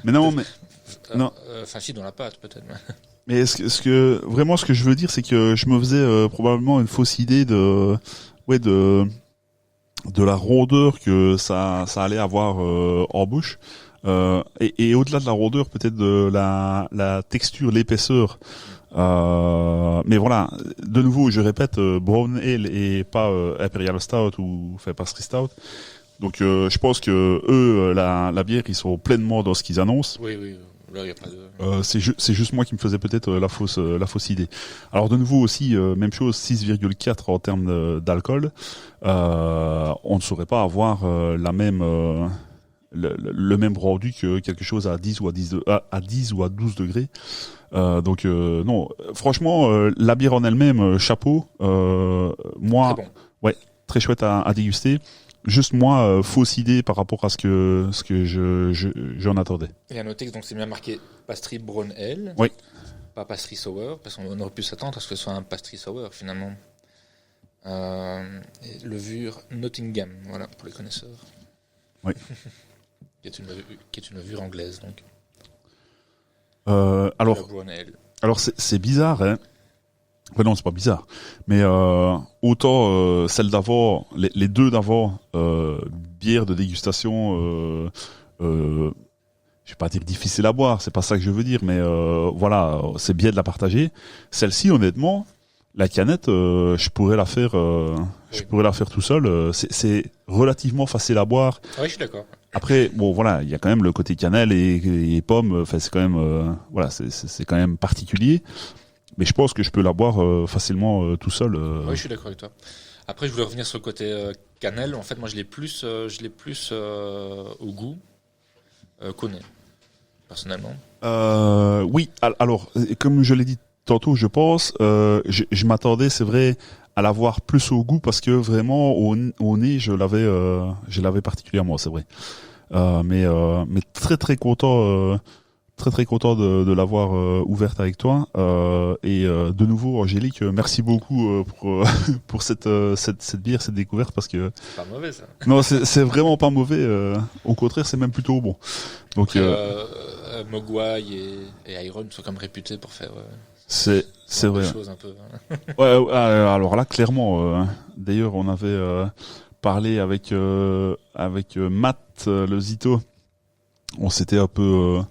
Mais non, mais non. Enfin, si, dans la pâte, peut-être. Mais ce que je veux dire, c'est que je me faisais probablement une fausse idée de la rondeur que ça allait avoir en bouche. Et au-delà de la rondeur, peut-être de la texture, l'épaisseur. Mais voilà, de nouveau, je répète, Brown Ale et pas Imperial Stout ou Pastry Stout. Donc je pense que eux, la bière, ils sont pleinement dans ce qu'ils annoncent. Oui. Là, il y a pas de... c'est juste moi qui me faisais peut-être la fausse idée. Alors de nouveau aussi, même chose, 6,4 en termes d'alcool. On ne saurait pas avoir la même le même rendu que quelque chose à 10 ou à 10 ou à 12 degrés. Donc non, franchement, la bière en elle-même, chapeau. Moi, Très bon. ouais, très chouette à déguster. Juste moi, fausse idée par rapport à ce que j'en attendais. Et à noter que donc c'est bien marqué Pastry Brown Ale. Oui. Pas Pastry Sour, parce qu'on aurait pu s'attendre à ce que ce soit un Pastry Sour finalement. Et levure Nottingham, voilà, pour les connaisseurs. Oui. qui est une levure anglaise, donc. Alors c'est bizarre, hein. Enfin non, c'est pas bizarre. Mais autant celle d'avant, les deux d'avant, bière de dégustation, je vais pas dire difficile à boire, c'est pas ça que je veux dire, mais voilà, c'est bien de la partager. Celle-ci, honnêtement, la canette, je pourrais la faire tout seul. C'est relativement facile à boire. Oui, je suis d'accord. Après, bon, voilà, il y a quand même le côté cannelle et pomme. Enfin, c'est quand même, voilà, c'est quand même particulier. Mais je pense que je peux la boire facilement tout seul. Oui, je suis d'accord avec toi. Après, je voulais revenir sur le côté cannelle. En fait, moi, je l'ai plus au goût qu'au nez, personnellement. Oui, alors, comme je l'ai dit tantôt, je pense, je m'attendais, c'est vrai, à l'avoir plus au goût parce que vraiment au nez, je l'avais particulièrement, c'est vrai. Mais très très content. Très content de l'avoir ouverte avec toi et de nouveau Angélique, merci beaucoup pour cette bière, cette découverte parce que c'est pas mauvais ça. Non, c'est vraiment pas mauvais, au contraire, c'est même plutôt bon. Donc Mogwai et Iron sont comme réputés pour faire c'est vrai. Des choses un peu. Ouais, alors là clairement d'ailleurs on avait parlé avec Matt le Zito. On s'était un peu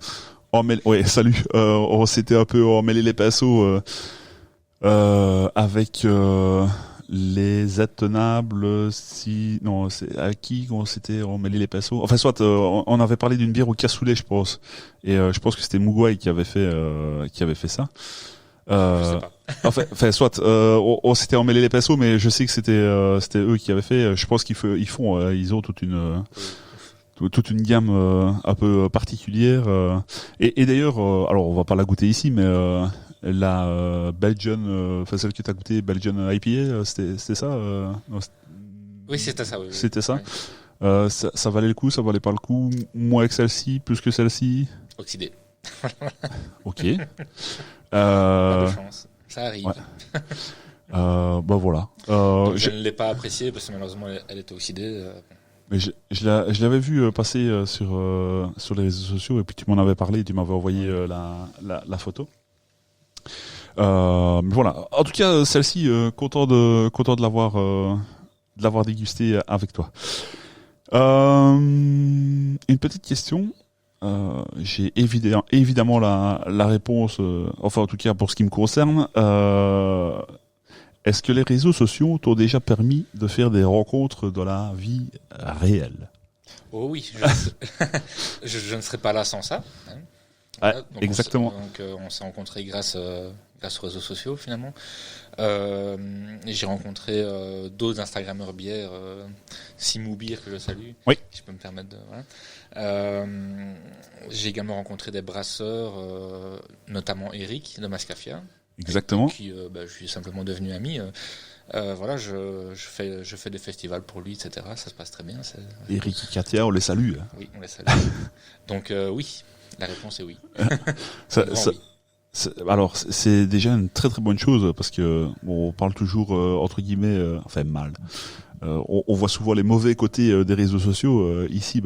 salut. On s'était un peu emmêlé les pinceaux avec les attenables. C'est à qui on s'était emmêlé les pinceaux. Enfin, soit on avait parlé d'une bière au cassoulet, je pense. Et je pense que c'était Mugwai qui avait fait ça. Je sais pas. Enfin, soit on s'était emmêlé les pinceaux, mais je sais que c'était eux qui avaient fait. Je pense ils ont toute une gamme un peu particulière et d'ailleurs alors on va pas la goûter ici mais la Belgian celle que tu as goûté Belgian IPA c'était ça non, oui c'était ça c'était ça, oui. Ça valait le coup, ça valait pas le coup, moins que celle-ci, plus que celle-ci, oxydé. ok. Pas de chance, ça arrive. Ouais. Bah voilà. Donc, je ne l'ai pas appréciée parce que malheureusement elle était oxydée. Mais je l'avais vu passer sur les réseaux sociaux et puis tu m'en avais parlé, tu m'avais envoyé la photo. Mais voilà. En tout cas, celle-ci, content de l'avoir dégustée avec toi. Une petite question. J'ai évidemment la réponse. Enfin, en tout cas pour ce qui me concerne. Est-ce que les réseaux sociaux t'ont déjà permis de faire des rencontres dans la vie réelle? Oh oui, je ne serais pas là sans ça. Hein. Ouais, Voilà, exactement. On s'est rencontrés grâce aux réseaux sociaux finalement. J'ai rencontré d'autres Instagrammeurs bières, Simou Beer que je salue, oui. Si je peux me permettre de. Voilà. J'ai également rencontré des brasseurs, notamment Eric de Mascafia. Exactement. Qui, je suis simplement devenu ami. Voilà, je fais des festivals pour lui, etc. Ça se passe très bien. Eric et Katia, on les salue. Oui, on les salue. Donc oui, la réponse est oui. Alors, c'est déjà une très très bonne chose parce que on parle toujours entre guillemets, enfin mal, on voit souvent les mauvais côtés des réseaux sociaux. Ici,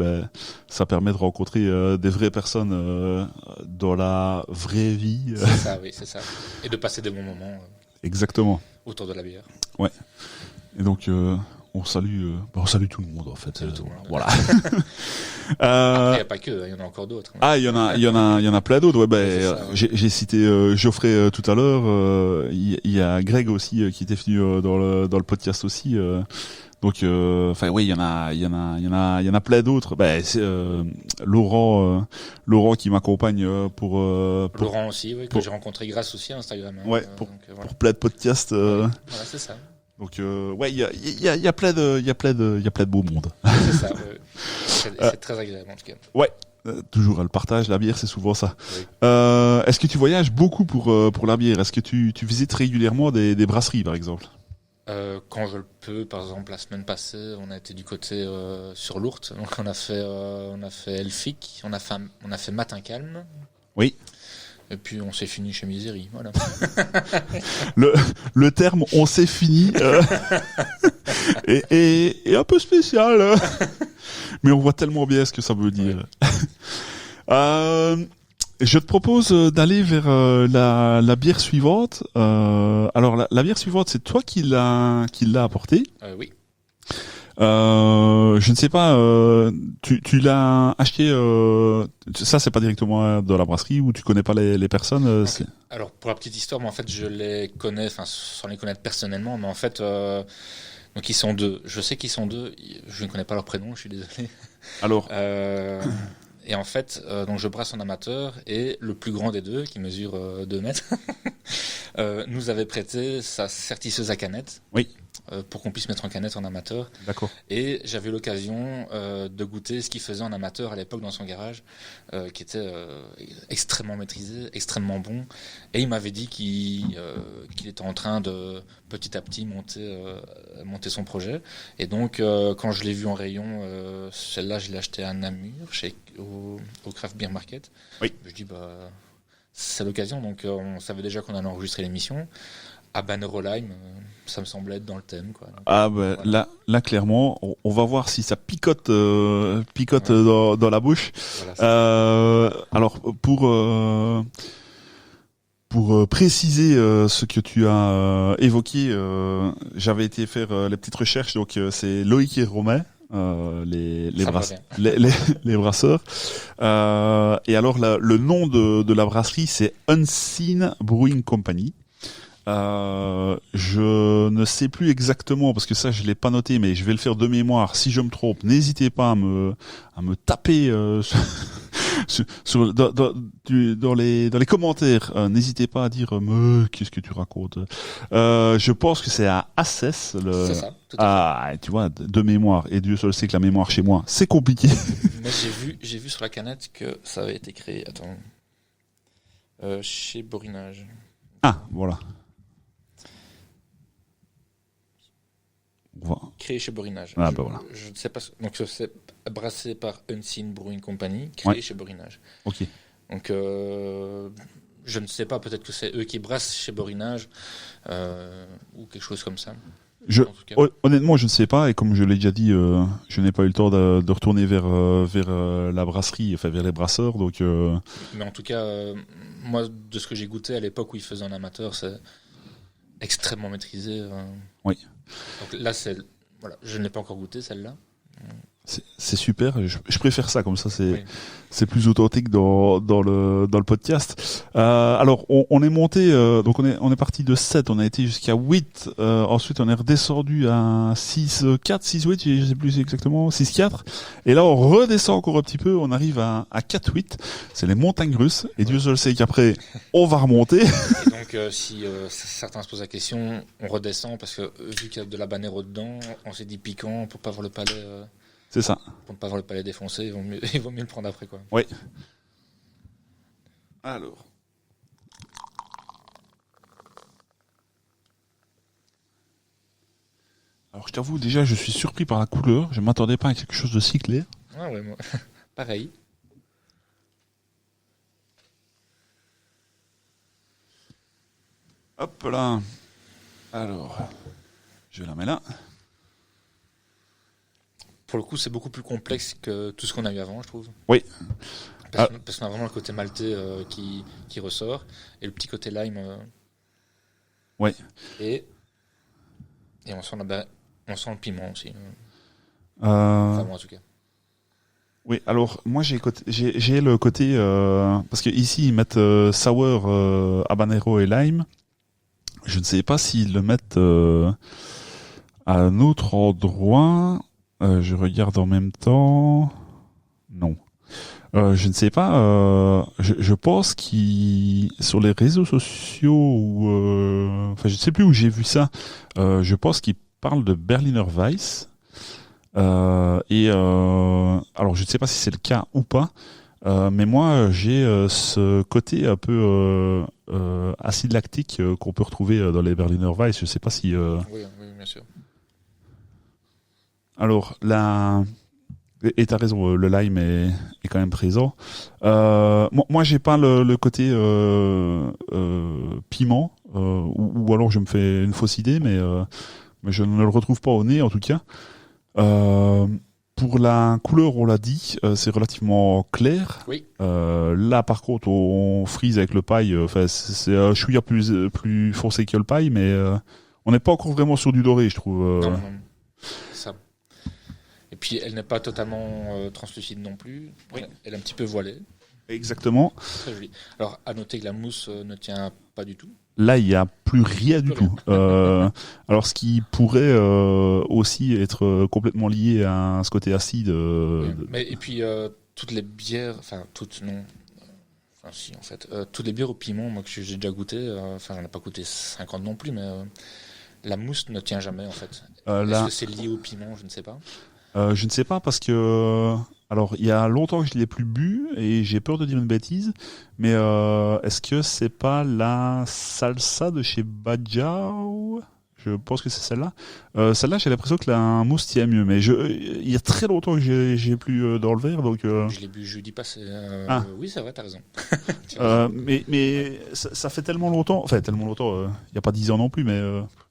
ça permet de rencontrer des vraies personnes dans la vraie vie. C'est ça, oui, c'est ça. Et de passer des bons moments Exactement. autour de la bière. Ouais. Et donc, on salue tout le monde en fait. Salut tout le monde. Voilà. Après, il n'y a pas que, il y en a encore d'autres. Hein. Ah, il y en a plein d'autres. Ouais, C'est ça, ouais. j'ai cité Geoffrey tout à l'heure. Il y a Greg aussi qui était venu dans le podcast aussi. Donc, enfin, oui, il y en a plein d'autres. C'est Laurent qui m'accompagne pour Laurent aussi, oui, que j'ai rencontré grâce aussi à Instagram. Hein. Ouais, Donc, voilà. pour plein de podcasts. Voilà, c'est ça. Donc, ouais, il y a plein de beaux mondes. C'est ça. Ouais. C'est très agréable en tout cas. Ouais. Toujours le partage, la bière, c'est souvent ça. Oui. Est-ce que tu voyages beaucoup pour la bière? Est-ce que tu visites régulièrement des brasseries, par exemple? Quand je le peux, par exemple, la semaine passée, on a été du côté sur l'Ourthe, donc on a fait Elphick, on a fait Matin Calme. Oui. Et puis on s'est fini chez Misery, voilà. Le terme "on s'est fini" est un peu spécial, mais on voit tellement bien ce que ça veut dire. Je te propose d'aller vers la bière suivante. Alors la bière suivante, c'est toi qui l'a apportée. Oui. Je ne sais pas. Tu l'as acheté. Ça, c'est pas directement de la brasserie ou tu connais pas les personnes. Okay. Alors pour la petite histoire, moi en fait je les connais, enfin sans les connaître personnellement, mais en fait donc ils sont deux. Je sais qu'ils sont deux. Je ne connais pas leur prénom, je suis désolé. Alors. Et en fait, donc je brasse en amateur et le plus grand des deux, qui mesure 2 mètres, nous avait prêté sa sertisseuse à canette. Oui. Pour qu'on puisse mettre en canette en amateur. D'accord. Et j'avais eu l'occasion de goûter ce qu'il faisait en amateur à l'époque dans son garage, qui était extrêmement maîtrisé, extrêmement bon. Et il m'avait dit qu'il était en train de petit à petit monter son projet. Et donc quand je l'ai vu en rayon, celle-là je l'ai achetée à Namur, au Craft Beer Market. Oui. Je dis c'est l'occasion, donc on savait déjà qu'on allait enregistrer l'émission. À Bannerolheim, ça me semblait être dans le thème, quoi. Donc, voilà. Là clairement, on va voir si ça picote dans la bouche. Voilà, alors pour préciser ce que tu as évoqué, j'avais été faire les petites recherches. Donc c'est Loïc et Romain. Les brasseurs. Et alors le nom de la brasserie, c'est Unseen Brewing Company. Je ne sais plus exactement parce que ça je l'ai pas noté, mais je vais le faire de mémoire. Si je me trompe, n'hésitez pas à me taper dans les commentaires. N'hésitez pas à dire qu'est-ce que tu racontes. Je pense que c'est à Assès. C'est ça. Tout à fait. Tu vois, de mémoire. Et Dieu seul sait que la mémoire chez moi, c'est compliqué. Mais j'ai vu sur la canette que ça avait été créé. Attends. Chez Borinage. Ah, voilà. Créé chez Borinage. Ah, voilà. Je ne sais pas. Donc c'est brassé par Unseen Brewing Company, créé chez Borinage. Ok. Donc je ne sais pas. Peut-être que c'est eux qui brassent chez Borinage ou quelque chose comme ça. Honnêtement, je ne sais pas. Et comme je l'ai déjà dit, je n'ai pas eu le temps de retourner vers la brasserie, enfin vers les brasseurs. Donc. Mais en tout cas, moi, de ce que j'ai goûté à l'époque où ils faisaient en amateur, c'est extrêmement maîtrisé. Oui. Donc là, je ne l'ai pas encore goûté, celle-là. C'est super, je préfère ça, comme ça c'est plus authentique dans le podcast. Alors on est monté, donc on est parti de 7, on a été jusqu'à 8, ensuite on est redescendu à 6-4, 6-8, je sais plus exactement, 6-4, et là on redescend encore un petit peu, on arrive à 4-8, c'est les montagnes russes, et Dieu seul sait qu'après on va remonter. Et donc si certains se posent la question, on redescend, parce que vu qu'il y a de la banero dedans, on s'est dit piquant pour pas avoir le palais... C'est ça. Pour ne pas avoir le palais défoncé, il vaut mieux le prendre après, quoi. Oui. Alors. Je t'avoue, déjà, je suis surpris par la couleur. Je m'attendais pas à quelque chose de si clair. Ah ouais, moi, pareil. Hop là. Alors, je la mets là. Pour le coup, c'est beaucoup plus complexe que tout ce qu'on a eu avant, je trouve. Oui. Parce qu'on a vraiment le côté maltais qui ressort et le petit côté lime. Ouais. Et on sent le piment aussi. Enfin, moi, en tout cas. Oui, alors moi j'ai le côté parce que ici ils mettent sour, habanero et lime. Je ne sais pas s'ils le mettent à un autre endroit. Je regarde en même temps. Non. Je ne sais pas. Je pense qu'ils sur les réseaux sociaux ou enfin je ne sais plus où j'ai vu ça. Je pense qu'ils parlent de Berliner Weiss. Alors je ne sais pas si c'est le cas ou pas. Mais moi, j'ai ce côté un peu acide lactique qu'on peut retrouver dans les Berliner Weiss. Je sais pas si. Oui, bien sûr. Alors et t'as raison, le lime est quand même présent. Moi, j'ai pas le côté piment, ou alors je me fais une fausse idée, mais je ne le retrouve pas au nez en tout cas. Pour la couleur, on l'a dit, c'est relativement clair. Oui. Là, par contre, on frise avec le paille. Enfin, c'est un chouïa plus foncé que le paille, mais on n'est pas encore vraiment sur du doré, je trouve. Non. Ça. Et puis, elle n'est pas totalement translucide non plus. Oui. Elle est un petit peu voilée. Exactement. Très jolie. Alors, à noter que la mousse ne tient pas du tout. Là, il n'y a plus rien du tout. Alors, ce qui pourrait aussi être complètement lié à ce côté acide. Mais, et puis, toutes les bières, enfin, toutes, non. Enfin, si, en fait. Toutes les bières au piment, moi, que j'ai déjà goûté, enfin, j'en ai pas goûté 50 non plus, mais la mousse ne tient jamais, en fait. Est-ce que c'est lié au piment? Je ne sais pas. Je ne sais pas parce que alors il y a longtemps que je l'ai plus bu et j'ai peur de dire une bêtise, mais est-ce que c'est pas la salsa de chez Bajau? Je pense que c'est celle-là. Celle-là, j'ai l'impression que la mousse tient mieux, mais il y a très longtemps que j'ai plus dans le verre, donc. Je l'ai bu jeudi passé. Oui, c'est vrai, t'as raison. Mais ça fait tellement longtemps, enfin tellement longtemps. Il n'y a pas 10 ans non plus, mais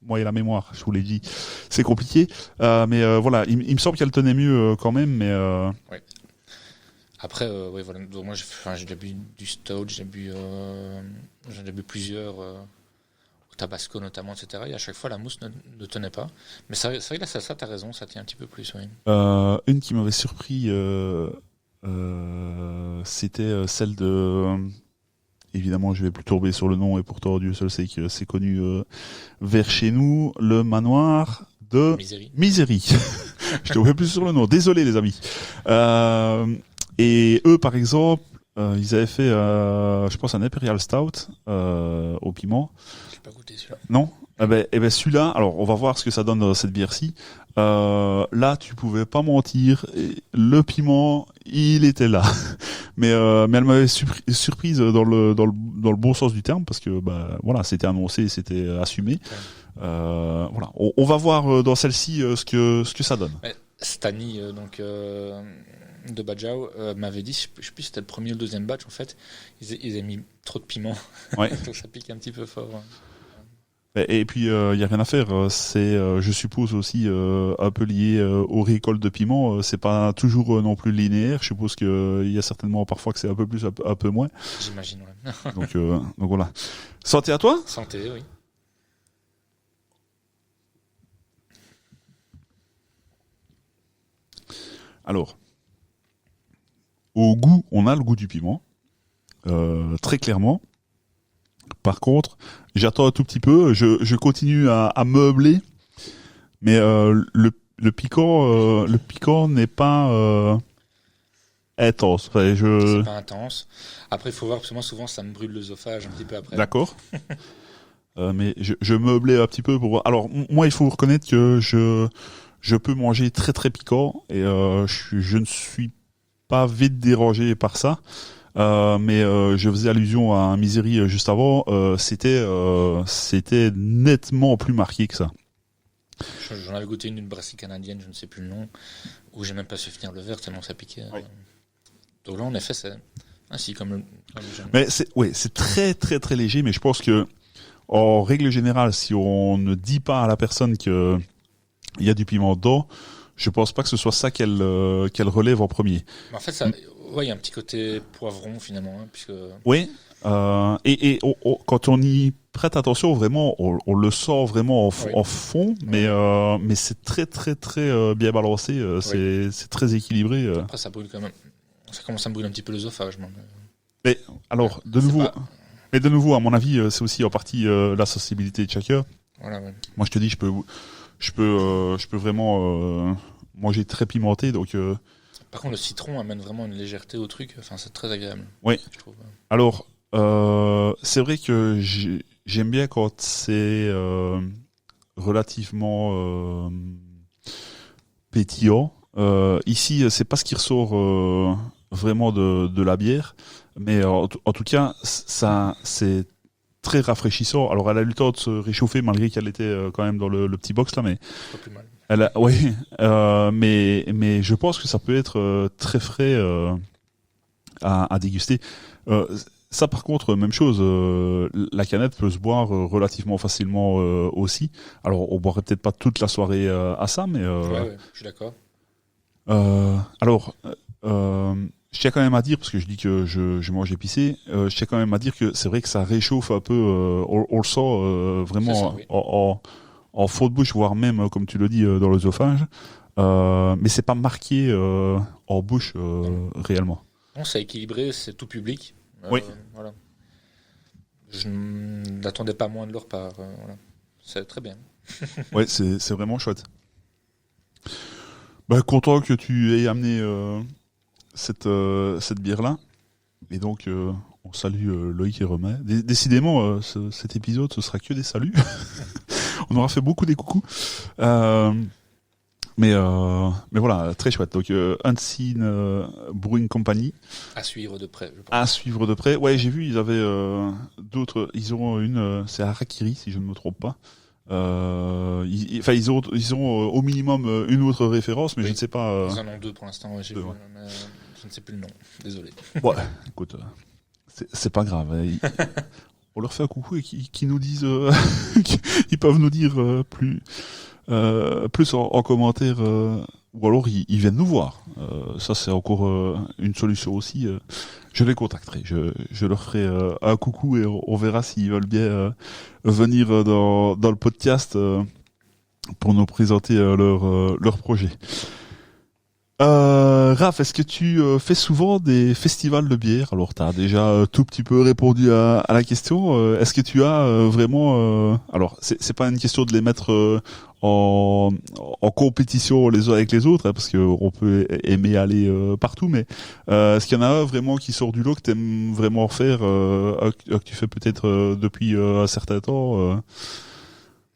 moi et la mémoire, je vous l'ai dit, c'est compliqué. Mais voilà, il me semble qu'elle tenait mieux quand même, mais. Oui. Après, oui, voilà. Donc moi, j'ai déjà bu du stout, j'en ai bu plusieurs. Au Tabasco notamment, etc. Et à chaque fois, la mousse ne tenait pas. Mais c'est vrai que la salsa, t'as raison, ça tient un petit peu plus, oui. Une qui m'avait surpris, c'était celle de... évidemment, je vais plus tomber sur le nom, et pourtant, Dieu seul sait que c'est connu vers chez nous, le manoir de... Misery. Je tombais plus sur le nom. Désolé, les amis. Et eux, par exemple, ils avaient fait, je pense, un Imperial Stout au piment. Pas goûté celui-là. Non. Eh ben celui-là, alors on va voir ce que ça donne dans cette bière-ci. Là, tu pouvais pas mentir. Le piment, il était là. Mais elle m'avait surprise dans le bon sens du terme parce que voilà, c'était annoncé, c'était assumé. Ouais. Voilà, on va voir dans celle-ci ce que ça donne. Stani, donc de Bajau, m'avait dit, je sais plus si c'était le premier ou le deuxième batch en fait, ils avaient mis trop de piment. Ouais. Donc ça pique un petit peu fort. Hein. Et puis, il y a rien à faire. C'est, je suppose aussi un peu lié aux récoltes de piment. C'est pas toujours non plus linéaire. Je suppose que il y a certainement parfois que c'est un peu plus, un peu moins. J'imagine. Ouais. donc voilà. Santé à toi. Santé, oui. Alors, au goût, on a le goût du piment, très clairement. Par contre, j'attends un tout petit peu. Je continue à meubler, mais le piquant n'est pas intense. Enfin, c'est pas intense. Après, il faut voir parce que moi souvent ça me brûle l'œsophage un petit peu après. D'accord. Mais je meublais un petit peu pour voir. Alors moi, il faut reconnaître que je peux manger très très piquant et je ne suis pas vite dérangé par ça. Mais je faisais allusion à un Misery juste avant. C'était nettement plus marqué que ça. J'en avais goûté une brasserie canadienne, je ne sais plus le nom, où j'ai même pas su finir le verre tellement ça piquait. Oui. Donc là, en effet, c'est ainsi comme le jeune. Mais c'est très très très léger. Mais je pense que en règle générale, si on ne dit pas à la personne que il y a du piment dedans, je pense pas que ce soit ça qu'elle relève en premier. En fait, il y a un petit côté poivron finalement, hein, puisque. Oui. Et quand on y prête attention, vraiment, on le sent vraiment en fond, mais c'est très très très bien balancé. C'est très équilibré. Après, ça brûle quand même. Ça commence à me brûler un petit peu l'œsophage. Mais alors, de nouveau, à mon avis, c'est aussi en partie la sensibilité de chacun. Voilà, ouais. Moi, je te dis, je peux vraiment manger très pimenté, donc. Par contre, le citron amène vraiment une légèreté au truc. Enfin, c'est très agréable. Oui. Je trouve. Alors, c'est vrai que j'aime bien quand c'est relativement pétillant. Ici, c'est pas ce qui ressort vraiment de la bière, mais en tout cas, ça c'est très rafraîchissant. Alors, elle a eu le temps de se réchauffer malgré qu'elle était quand même dans le petit box là, mais pas plus mal. Mais je pense que ça peut être très frais à déguster. Ça, par contre, même chose, la canette peut se boire relativement facilement aussi. Alors, on boirait peut-être pas toute la soirée à ça, mais... Ouais, je suis d'accord. Alors, je tiens quand même à dire, parce que je dis que je mange épicé, je tiens quand même à dire que c'est vrai que ça réchauffe un peu, on le sent vraiment ça, oui. en fond de bouche, voire même, comme tu le dis, dans l'œsophage. Mais c'est pas marqué en bouche réellement. Non, c'est équilibré, c'est tout public. Oui. Voilà. Je n'attendais pas moins de leur part. Voilà. C'est très bien. Ouais, c'est vraiment chouette. Bah, content que tu aies amené cette bière-là. Et donc, on salue Loïc et Romain. Décidément, cet épisode, ce sera que des saluts. On aura fait beaucoup des coucous. Mais voilà, très chouette. Donc, Unseen Brewing Company. À suivre de près, je pense. À suivre de près. Ouais, j'ai vu, ils avaient d'autres. Ils ont une, c'est Harakiri, si je ne me trompe pas. Ils ont au minimum une autre référence, mais oui. Je ne sais pas. Ils en ont deux pour l'instant, j'ai vu, mais je ne sais plus le nom. Désolé. Ouais, écoute, c'est pas grave. On leur fait un coucou et qu'ils nous disent, ils peuvent nous dire plus en commentaire, ou alors ils viennent nous voir. Ça c'est encore une solution aussi. Je les contacterai. Je leur ferai un coucou et on verra s'ils veulent bien venir dans le podcast pour nous présenter leur projet. Raph, est-ce que tu fais souvent des festivals de bière? Alors, tu as déjà tout petit peu répondu à la question. Est-ce que tu as vraiment... alors, c'est pas une question de les mettre en compétition les uns avec les autres, hein, parce que on peut aimer aller partout, mais est-ce qu'il y en a un vraiment qui sort du lot que tu aimes vraiment faire, que tu fais peut-être depuis un certain temps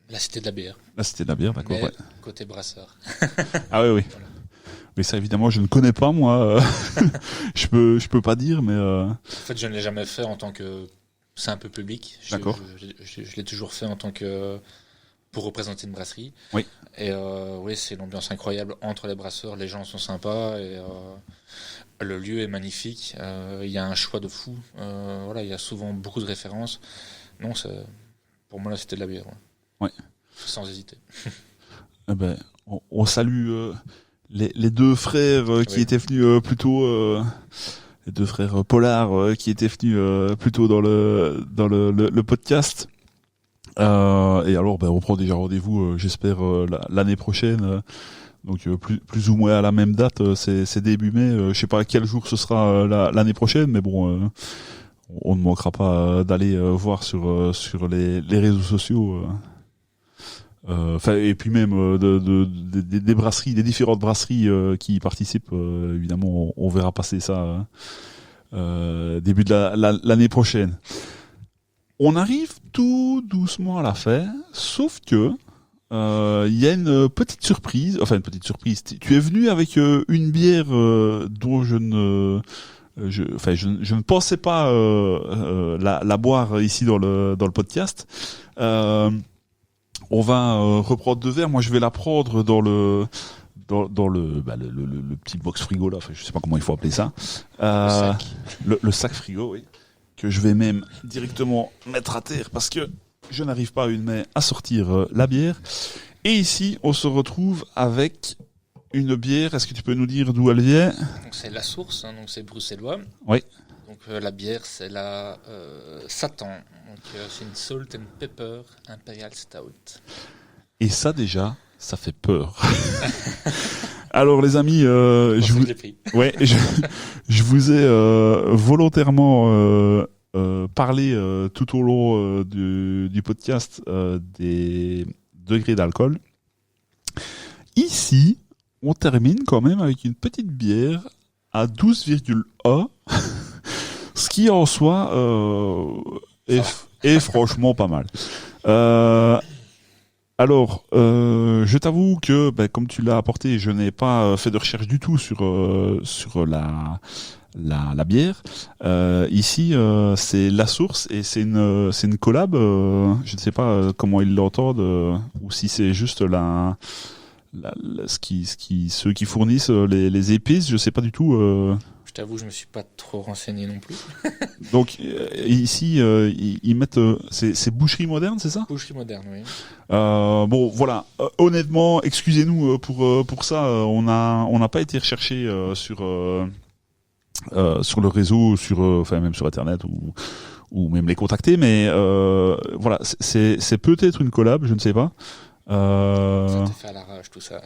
La Cité de la bière. La Cité de la bière, d'accord. Ouais. Côté brasseur. Ah oui. Voilà. Mais ça, évidemment, je ne connais pas, moi. Je peux pas dire, mais... En fait, je ne l'ai jamais fait en tant que... C'est un peu public. D'accord. Je l'ai toujours fait en tant que... pour représenter une brasserie. Oui. Et oui, c'est une ambiance incroyable entre les brasseurs. Les gens sont sympas et le lieu est magnifique. Il y a un choix de fou. Voilà, il y a souvent beaucoup de références. Non, pour moi, là, c'était de la bière. Ouais. Sans hésiter. Eh ben, on salue... Les deux frères qui étaient venus plus tôt, les deux frères Pollard qui étaient venus plus tôt dans le podcast. Et alors, on prend déjà rendez-vous, j'espère, l'année prochaine. Donc plus ou moins à la même date, c'est début mai. Je sais pas à quel jour ce sera l'année prochaine, mais bon, on ne manquera pas d'aller voir sur les réseaux sociaux. Et puis même des brasseries, des différentes brasseries qui y participent. Évidemment, on verra passer ça début de l'année prochaine. On arrive tout doucement à la fin, sauf que il y a une petite surprise. Enfin, une petite surprise. Tu es venu avec une bière dont je ne pensais pas la boire ici dans le podcast. On va reprendre deux verres. Moi, je vais la prendre dans le petit box frigo là. Enfin, je sais pas comment il faut appeler ça. Le sac frigo, oui. Que je vais même directement mettre à terre parce que je n'arrive pas à une main à sortir la bière. Et ici, on se retrouve avec une bière, est-ce que tu peux nous dire d'où elle vient? Donc c'est la source, hein, donc c'est bruxellois. Oui. Donc la bière, c'est la Satan. Donc c'est une Salt and Pepper Imperial Stout. Et ça déjà, ça fait peur. Alors les amis, je vous ai volontairement parlé tout au long du podcast des degrés d'alcool. Ici, on termine quand même avec une petite bière à 12,1, ce qui en soi est franchement pas mal. Alors, je t'avoue que, comme tu l'as apporté, je n'ai pas fait de recherche du tout sur la bière. Ici, c'est La Source et c'est une collab. Je ne sais pas comment ils l'entendent ou si c'est juste ceux qui fournissent les épices. Je sais pas du tout. Je t'avoue, je me suis pas trop renseigné non plus. Donc ici, ils mettent. C'est boucherie moderne, c'est ça? Boucherie moderne, oui. Bon, voilà. Honnêtement, excusez-nous pour ça. On n'a pas été recherché sur le réseau, enfin même sur Internet ou même les contacter. Mais voilà, c'est peut-être une collab, je ne sais pas. Ça t'est fait à l'arrache tout ça.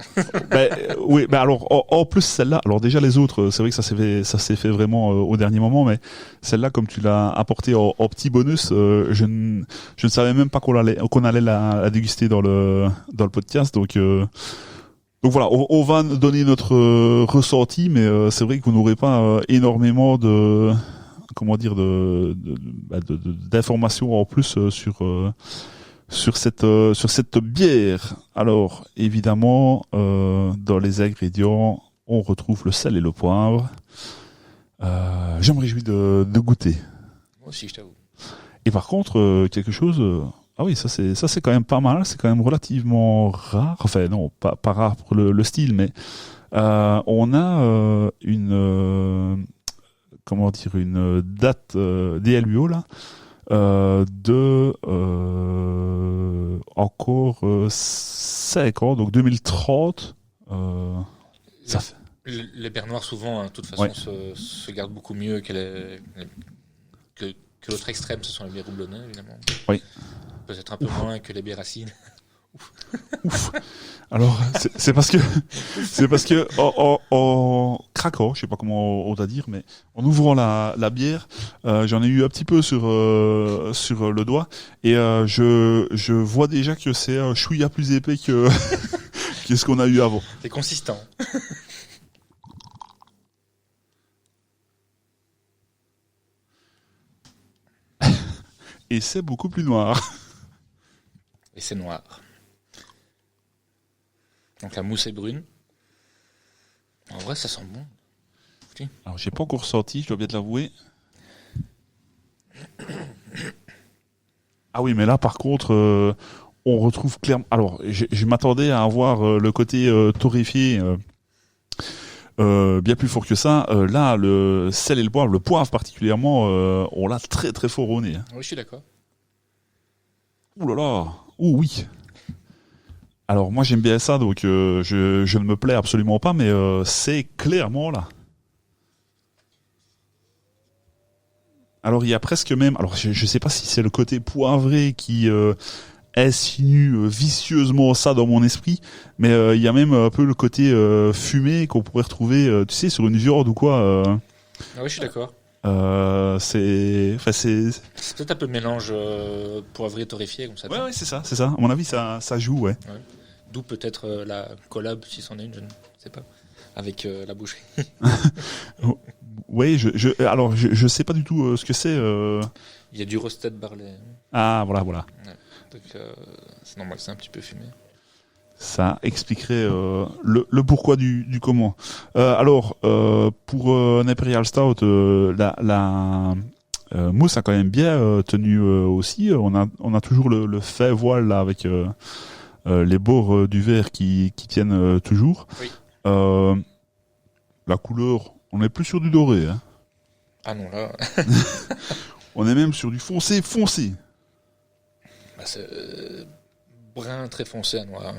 Oui, alors en plus celle-là, alors déjà les autres, c'est vrai que ça s'est fait vraiment au dernier moment, mais celle-là, comme tu l'as apporté en petit bonus, je ne savais même pas qu'on allait la déguster dans le podcast, donc voilà, on va donner notre ressenti, mais c'est vrai que vous n'aurez pas énormément d'informations en plus sur cette bière. Alors, évidemment, dans les ingrédients, on retrouve le sel et le poivre. Je me réjouis de goûter. Moi aussi, je t'avoue. Et par contre, quelque chose... ah oui, ça c'est quand même pas mal. C'est quand même relativement rare. Enfin, non, pas rare pour le style, mais on a une date DLUO, là, de encore 5 ans, donc 2030. Ça fait... Les bières noires, souvent, hein, de toute façon, se gardent beaucoup mieux que l'autre extrême, ce sont les bières houblonnées, évidemment. Oui. Peut-être un peu moins que les bières acides. Ouf. Alors, c'est parce que en craquant, je sais pas comment on doit dire, mais en ouvrant la bière, j'en ai eu un petit peu sur le doigt et je vois déjà que c'est un chouïa plus épais que que ce qu'on a eu avant. C'est consistant. Et c'est beaucoup plus noir. Et c'est noir. Donc la mousse est brune. En vrai, ça sent bon. Okay. Alors, j'ai pas encore ressenti, je dois bien te l'avouer. Ah oui, mais là, par contre, on retrouve clairement... Alors, je m'attendais à avoir le côté torréfié bien plus fort que ça. Là, le sel et le poivre particulièrement, on l'a très très fort au nez. Oui, je suis d'accord. Ouh là là, ouh oui. Alors moi j'aime bien ça, donc je ne me plais absolument pas, mais c'est clairement là. Alors il y a presque même, alors je sais pas si c'est le côté poivré qui insinue vicieusement ça dans mon esprit, mais il y a même un peu le côté fumé qu'on pourrait retrouver, tu sais, sur une viande ou quoi. Ah oui, je suis d'accord. C'est peut-être un peu le mélange poivré torréfié comme ça. Ouais, c'est ça. À mon avis, ça joue, ouais. D'où peut-être la collab, si c'en est une, je ne sais pas, avec la boucherie. Oui, alors je sais pas du tout ce que c'est. Il y a du roasted barley. Ah, voilà. Ouais. Donc c'est normal, c'est un petit peu fumé. Ça expliquerait le pourquoi du comment. Alors, pour un Imperial Stout, la mousse a quand même bien tenu aussi. On a toujours le fait voile là avec les bords du verre qui tiennent toujours. Oui. La couleur, on n'est plus sur du doré. Hein. Ah non, là... On est même sur du foncé. Bah, c'est brun très foncé à noir.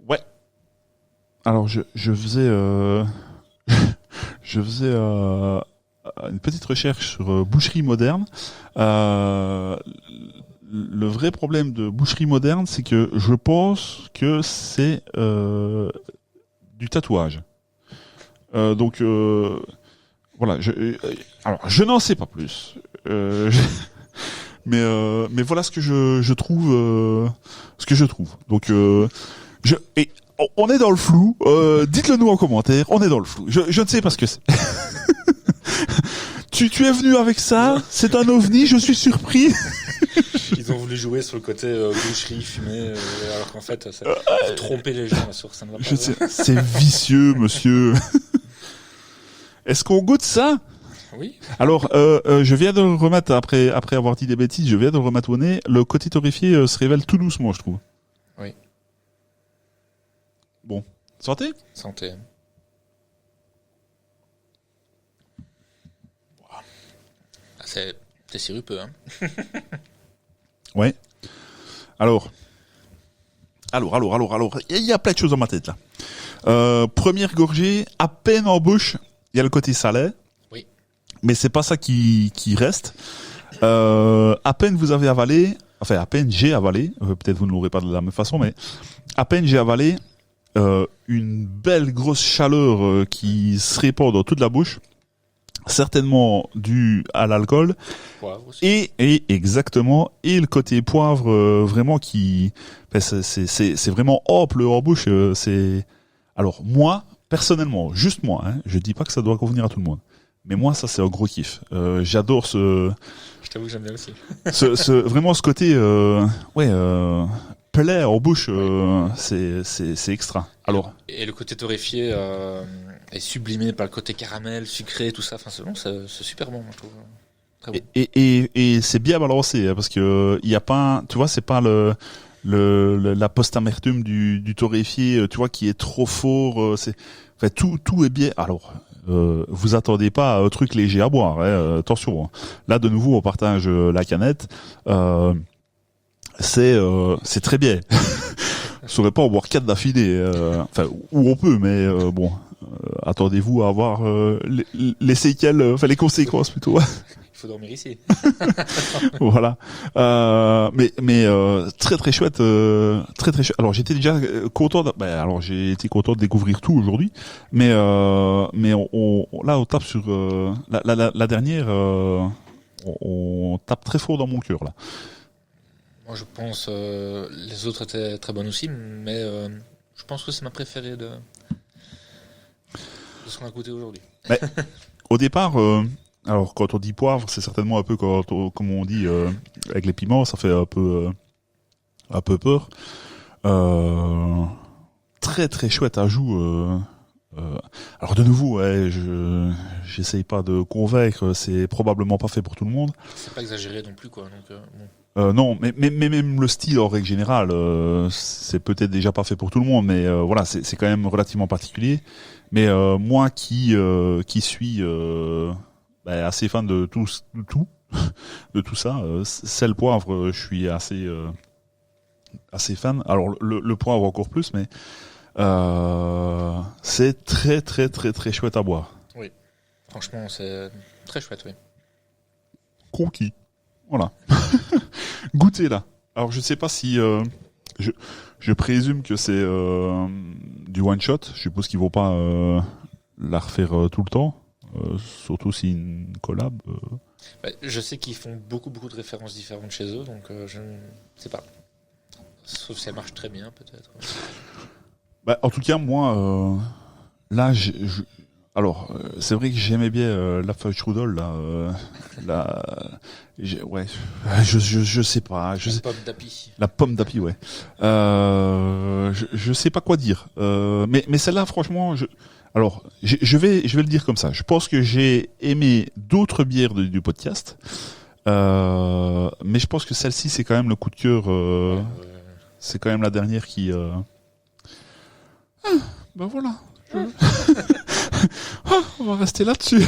Ouais. Alors je faisais je faisais une petite recherche sur boucherie moderne. Le vrai problème de boucherie moderne, c'est que je pense que c'est du tatouage. Donc voilà. Alors je n'en sais pas plus. Mais voilà ce que je trouve. Ce que je trouve. Donc on est dans le flou. Dites-le nous en commentaire. On est dans le flou. Je ne sais pas ce que c'est. Tu es venu avec ça. C'est un ovni. Je suis surpris. Ils ont voulu jouer sur le côté boucherie, fumée, alors qu'en fait, ça tromper les gens sur ça ne va pas. C'est vicieux, monsieur. Est-ce qu'on goûte ça? Oui. Alors, je viens de le remettre après avoir dit des bêtises. Je viens de le remettre au nez. Le côté torréfié se révèle tout doucement, je trouve. Oui. Bon, santé. Santé. C'est sirupeux, hein. Ouais. Alors, il y a plein de choses dans ma tête là. Première gorgée, à peine en bouche, il y a le côté salé. Oui. Mais c'est pas ça qui reste. À peine vous avez avalé, enfin à peine j'ai avalé, peut-être vous ne l'aurez pas de la même façon, mais à peine j'ai avalé une belle grosse chaleur qui se répand dans toute la bouche. Certainement dû à l'alcool et exactement et le côté poivre vraiment qui c'est vraiment ample en bouche. C'est alors moi personnellement, juste moi, hein, je dis pas que ça doit convenir à tout le monde, mais moi ça c'est un gros kiff. J'adore ce. Je t'avoue que j'aime bien aussi. Vraiment ce côté plaît en bouche, c'est extra. Alors et le côté torréfié est sublimé par le côté caramel, sucré, tout ça. Enfin, c'est super bon, je trouve. Très bon. Et c'est bien balancé, hein, parce que il y a pas, tu vois, c'est pas la post-amertume du torréfié, tu vois, qui est trop fort. C'est, enfin, tout est bien. Alors, vous attendez pas à un truc léger à boire, hein, attention. Hein. Là, de nouveau, on partage la canette. C'est très bien. Je saurais pas en boire 4 d'affilée. Enfin, où on peut, mais bon. Attendez-vous à avoir les séquelles, enfin les conséquences plutôt. Il faut dormir ici. Voilà. Mais très très chouette, très très chouette. Alors j'étais déjà content. Alors j'ai été content de découvrir tout aujourd'hui, mais là on tape sur la dernière. On tape très fort dans mon cœur là. Moi je pense les autres étaient très bonnes aussi, mais je pense que c'est ma préférée de ce qu'on a goûté aujourd'hui. Mais, au départ, alors quand on dit poivre, c'est certainement un peu comme on dit avec les piments, ça fait un peu peur. Très très chouette ajout. Alors de nouveau, j'essaye pas de convaincre, c'est probablement pas fait pour tout le monde. C'est pas exagéré non plus, quoi. Donc, bon. Non, mais même le style en règle générale, c'est peut-être déjà pas fait pour tout le monde, mais voilà, c'est quand même relativement particulier. Mais moi qui suis assez fan de tout de tout ça, sel poivre, je suis assez fan. Alors le poivre encore plus, mais c'est très très très très chouette à boire. Oui, franchement, c'est très chouette, oui. Conquis. Voilà. Goûtez là. Alors je sais pas si je présume que c'est du one shot. Je suppose qu'ils vont pas la refaire tout le temps, surtout si une collab. Je sais qu'ils font beaucoup de références différentes chez eux, donc je ne sais pas. Sauf si elle marche très bien, peut-être. En tout cas, moi, là, alors, c'est vrai que j'aimais bien la feuille Strudel, je sais pas. Pomme d'api. La pomme d'api, ouais. Je sais pas quoi dire. Mais celle-là, franchement, je vais le dire comme ça. Je pense que j'ai aimé d'autres bières du podcast, mais je pense que celle-ci, c'est quand même le coup de cœur. C'est quand même la dernière qui. Voilà. On va rester là-dessus.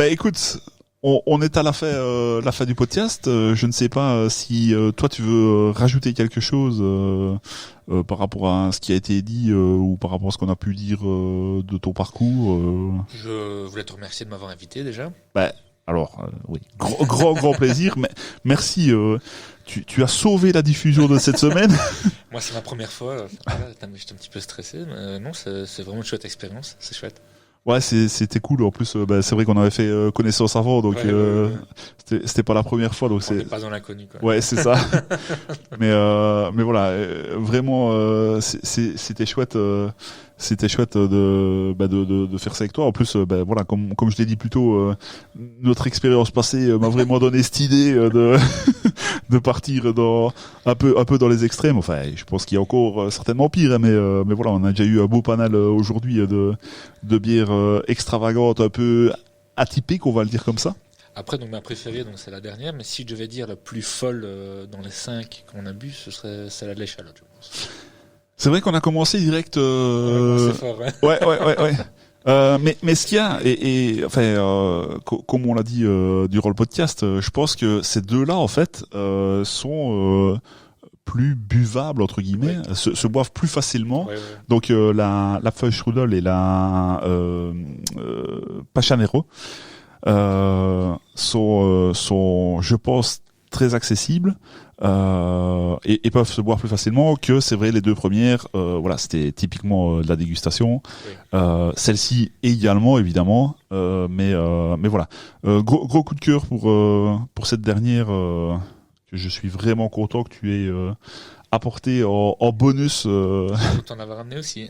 Écoute, on est à la fin du podcast. Je ne sais pas si toi tu veux rajouter quelque chose par rapport à ce qui a été dit ou par rapport à ce qu'on a pu dire de ton parcours. Je voulais te remercier de m'avoir invité déjà. Alors, oui, grand plaisir. Mais merci. Tu as sauvé la diffusion de cette semaine. Moi, c'est ma première fois. Voilà, j'étais un petit peu stressé, mais non, c'est vraiment une chouette expérience. C'est chouette. Ouais, c'était cool. En plus, c'est vrai qu'on avait fait connaissance avant, donc c'était pas la première fois, donc on n'est pas dans l'inconnu, quoi. Ouais, c'est ça. mais voilà, vraiment, c'était chouette. C'était chouette de faire ça avec toi. En plus, voilà, comme je l'ai dit plus tôt, notre expérience passée m'a vraiment donné cette idée de partir dans un peu dans les extrêmes. Enfin, je pense qu'il y a encore certainement pire, hein, mais voilà, on a déjà eu un beau panel aujourd'hui de bières extravagantes, un peu atypiques, on va le dire comme ça. Après, donc ma préférée, donc c'est la dernière, mais si je devais dire la plus folle dans les 5 qu'on a bu, ce serait celle de l'échalote, je pense. C'est vrai qu'on a commencé direct. C'est fort, ouais. Ouais. Mais ce qu'il y a, et enfin, comme on l'a dit durant le podcast, je pense que ces deux-là, en fait, sont plus buvables entre guillemets, se boivent plus facilement. Ouais. Donc la Feuchtrudel et la Pachanero sont, je pense, très accessibles. Et peuvent se boire plus facilement que c'est vrai les deux premières voilà, c'était typiquement de la dégustation. Celle-ci également évidemment, mais voilà, gros coup de cœur pour cette dernière que je suis vraiment content que tu aies apporté en bonus. Faut t'en avoir ramené aussi.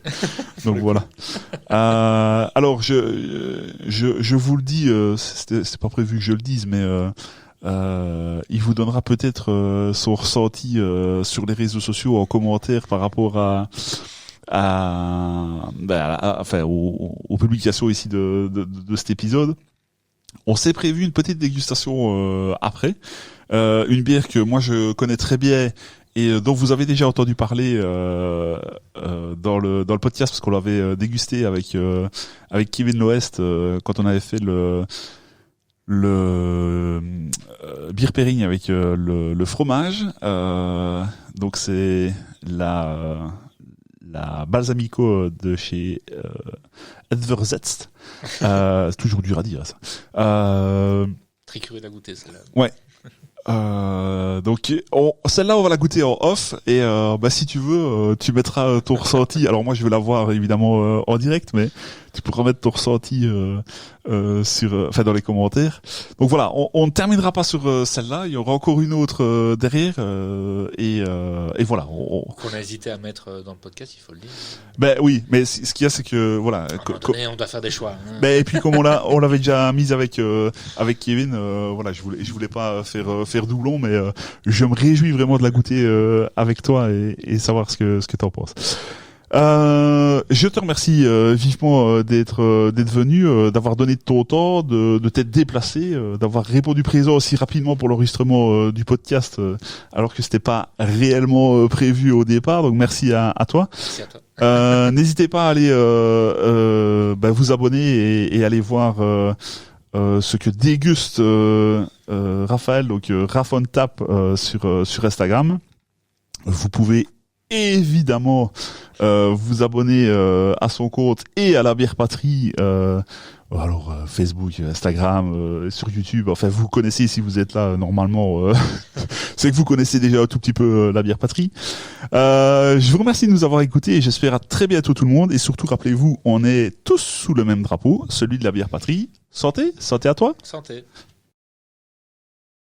Donc voilà. Alors je vous le dis, c'était pas prévu que je le dise, mais il vous donnera peut-être son ressenti sur les réseaux sociaux en commentaire par rapport enfin aux publications ici de cet épisode. On s'est prévu une petite dégustation après, une bière que moi je connais très bien et dont vous avez déjà entendu parler dans le podcast parce qu'on l'avait dégusté avec Kevin Loest quand on avait fait le beer pairing avec le fromage. Donc c'est la balsamico de chez Edverzetst. C'est toujours dur à dire ça. Très curieux de la goûter celle-là. Ouais. Donc celle-là on va la goûter en off et si tu veux tu mettras ton ressenti. Alors moi je vais la voir évidemment en direct, mais tu pourras mettre ton ressenti dans les commentaires. Donc voilà, on ne terminera pas sur celle-là, il y aura encore une autre derrière et voilà. Qu'on a hésité à mettre dans le podcast, il faut le dire. Ben oui, mais ce qu'il y a c'est que voilà. À un moment donné, on doit faire des choix. Hein. Et puis comme on l'avait déjà mise avec Kevin, voilà, je voulais pas faire doublon, mais je me réjouis vraiment de la goûter avec toi et savoir ce que t'en penses. Je te remercie vivement d'être venu, d'avoir donné de ton temps, de t'être déplacé, d'avoir répondu présent aussi rapidement pour l'enregistrement du podcast, alors que c'était pas réellement prévu au départ. Donc merci à toi. Merci à toi. N'hésitez pas à aller vous abonner et aller voir ce que déguste Raphaël, donc Raph on Tap sur Instagram. Vous pouvez évidemment vous abonner à son compte et à la bière patrie, Facebook, Instagram, sur YouTube. Enfin, vous connaissez, si vous êtes là normalement, c'est que vous connaissez déjà un tout petit peu la bière patrie. Je vous remercie de nous avoir écoutés et j'espère à très bientôt tout le monde. Et surtout, rappelez-vous, on est tous sous le même drapeau, celui de la bière patrie. Santé à toi. Santé.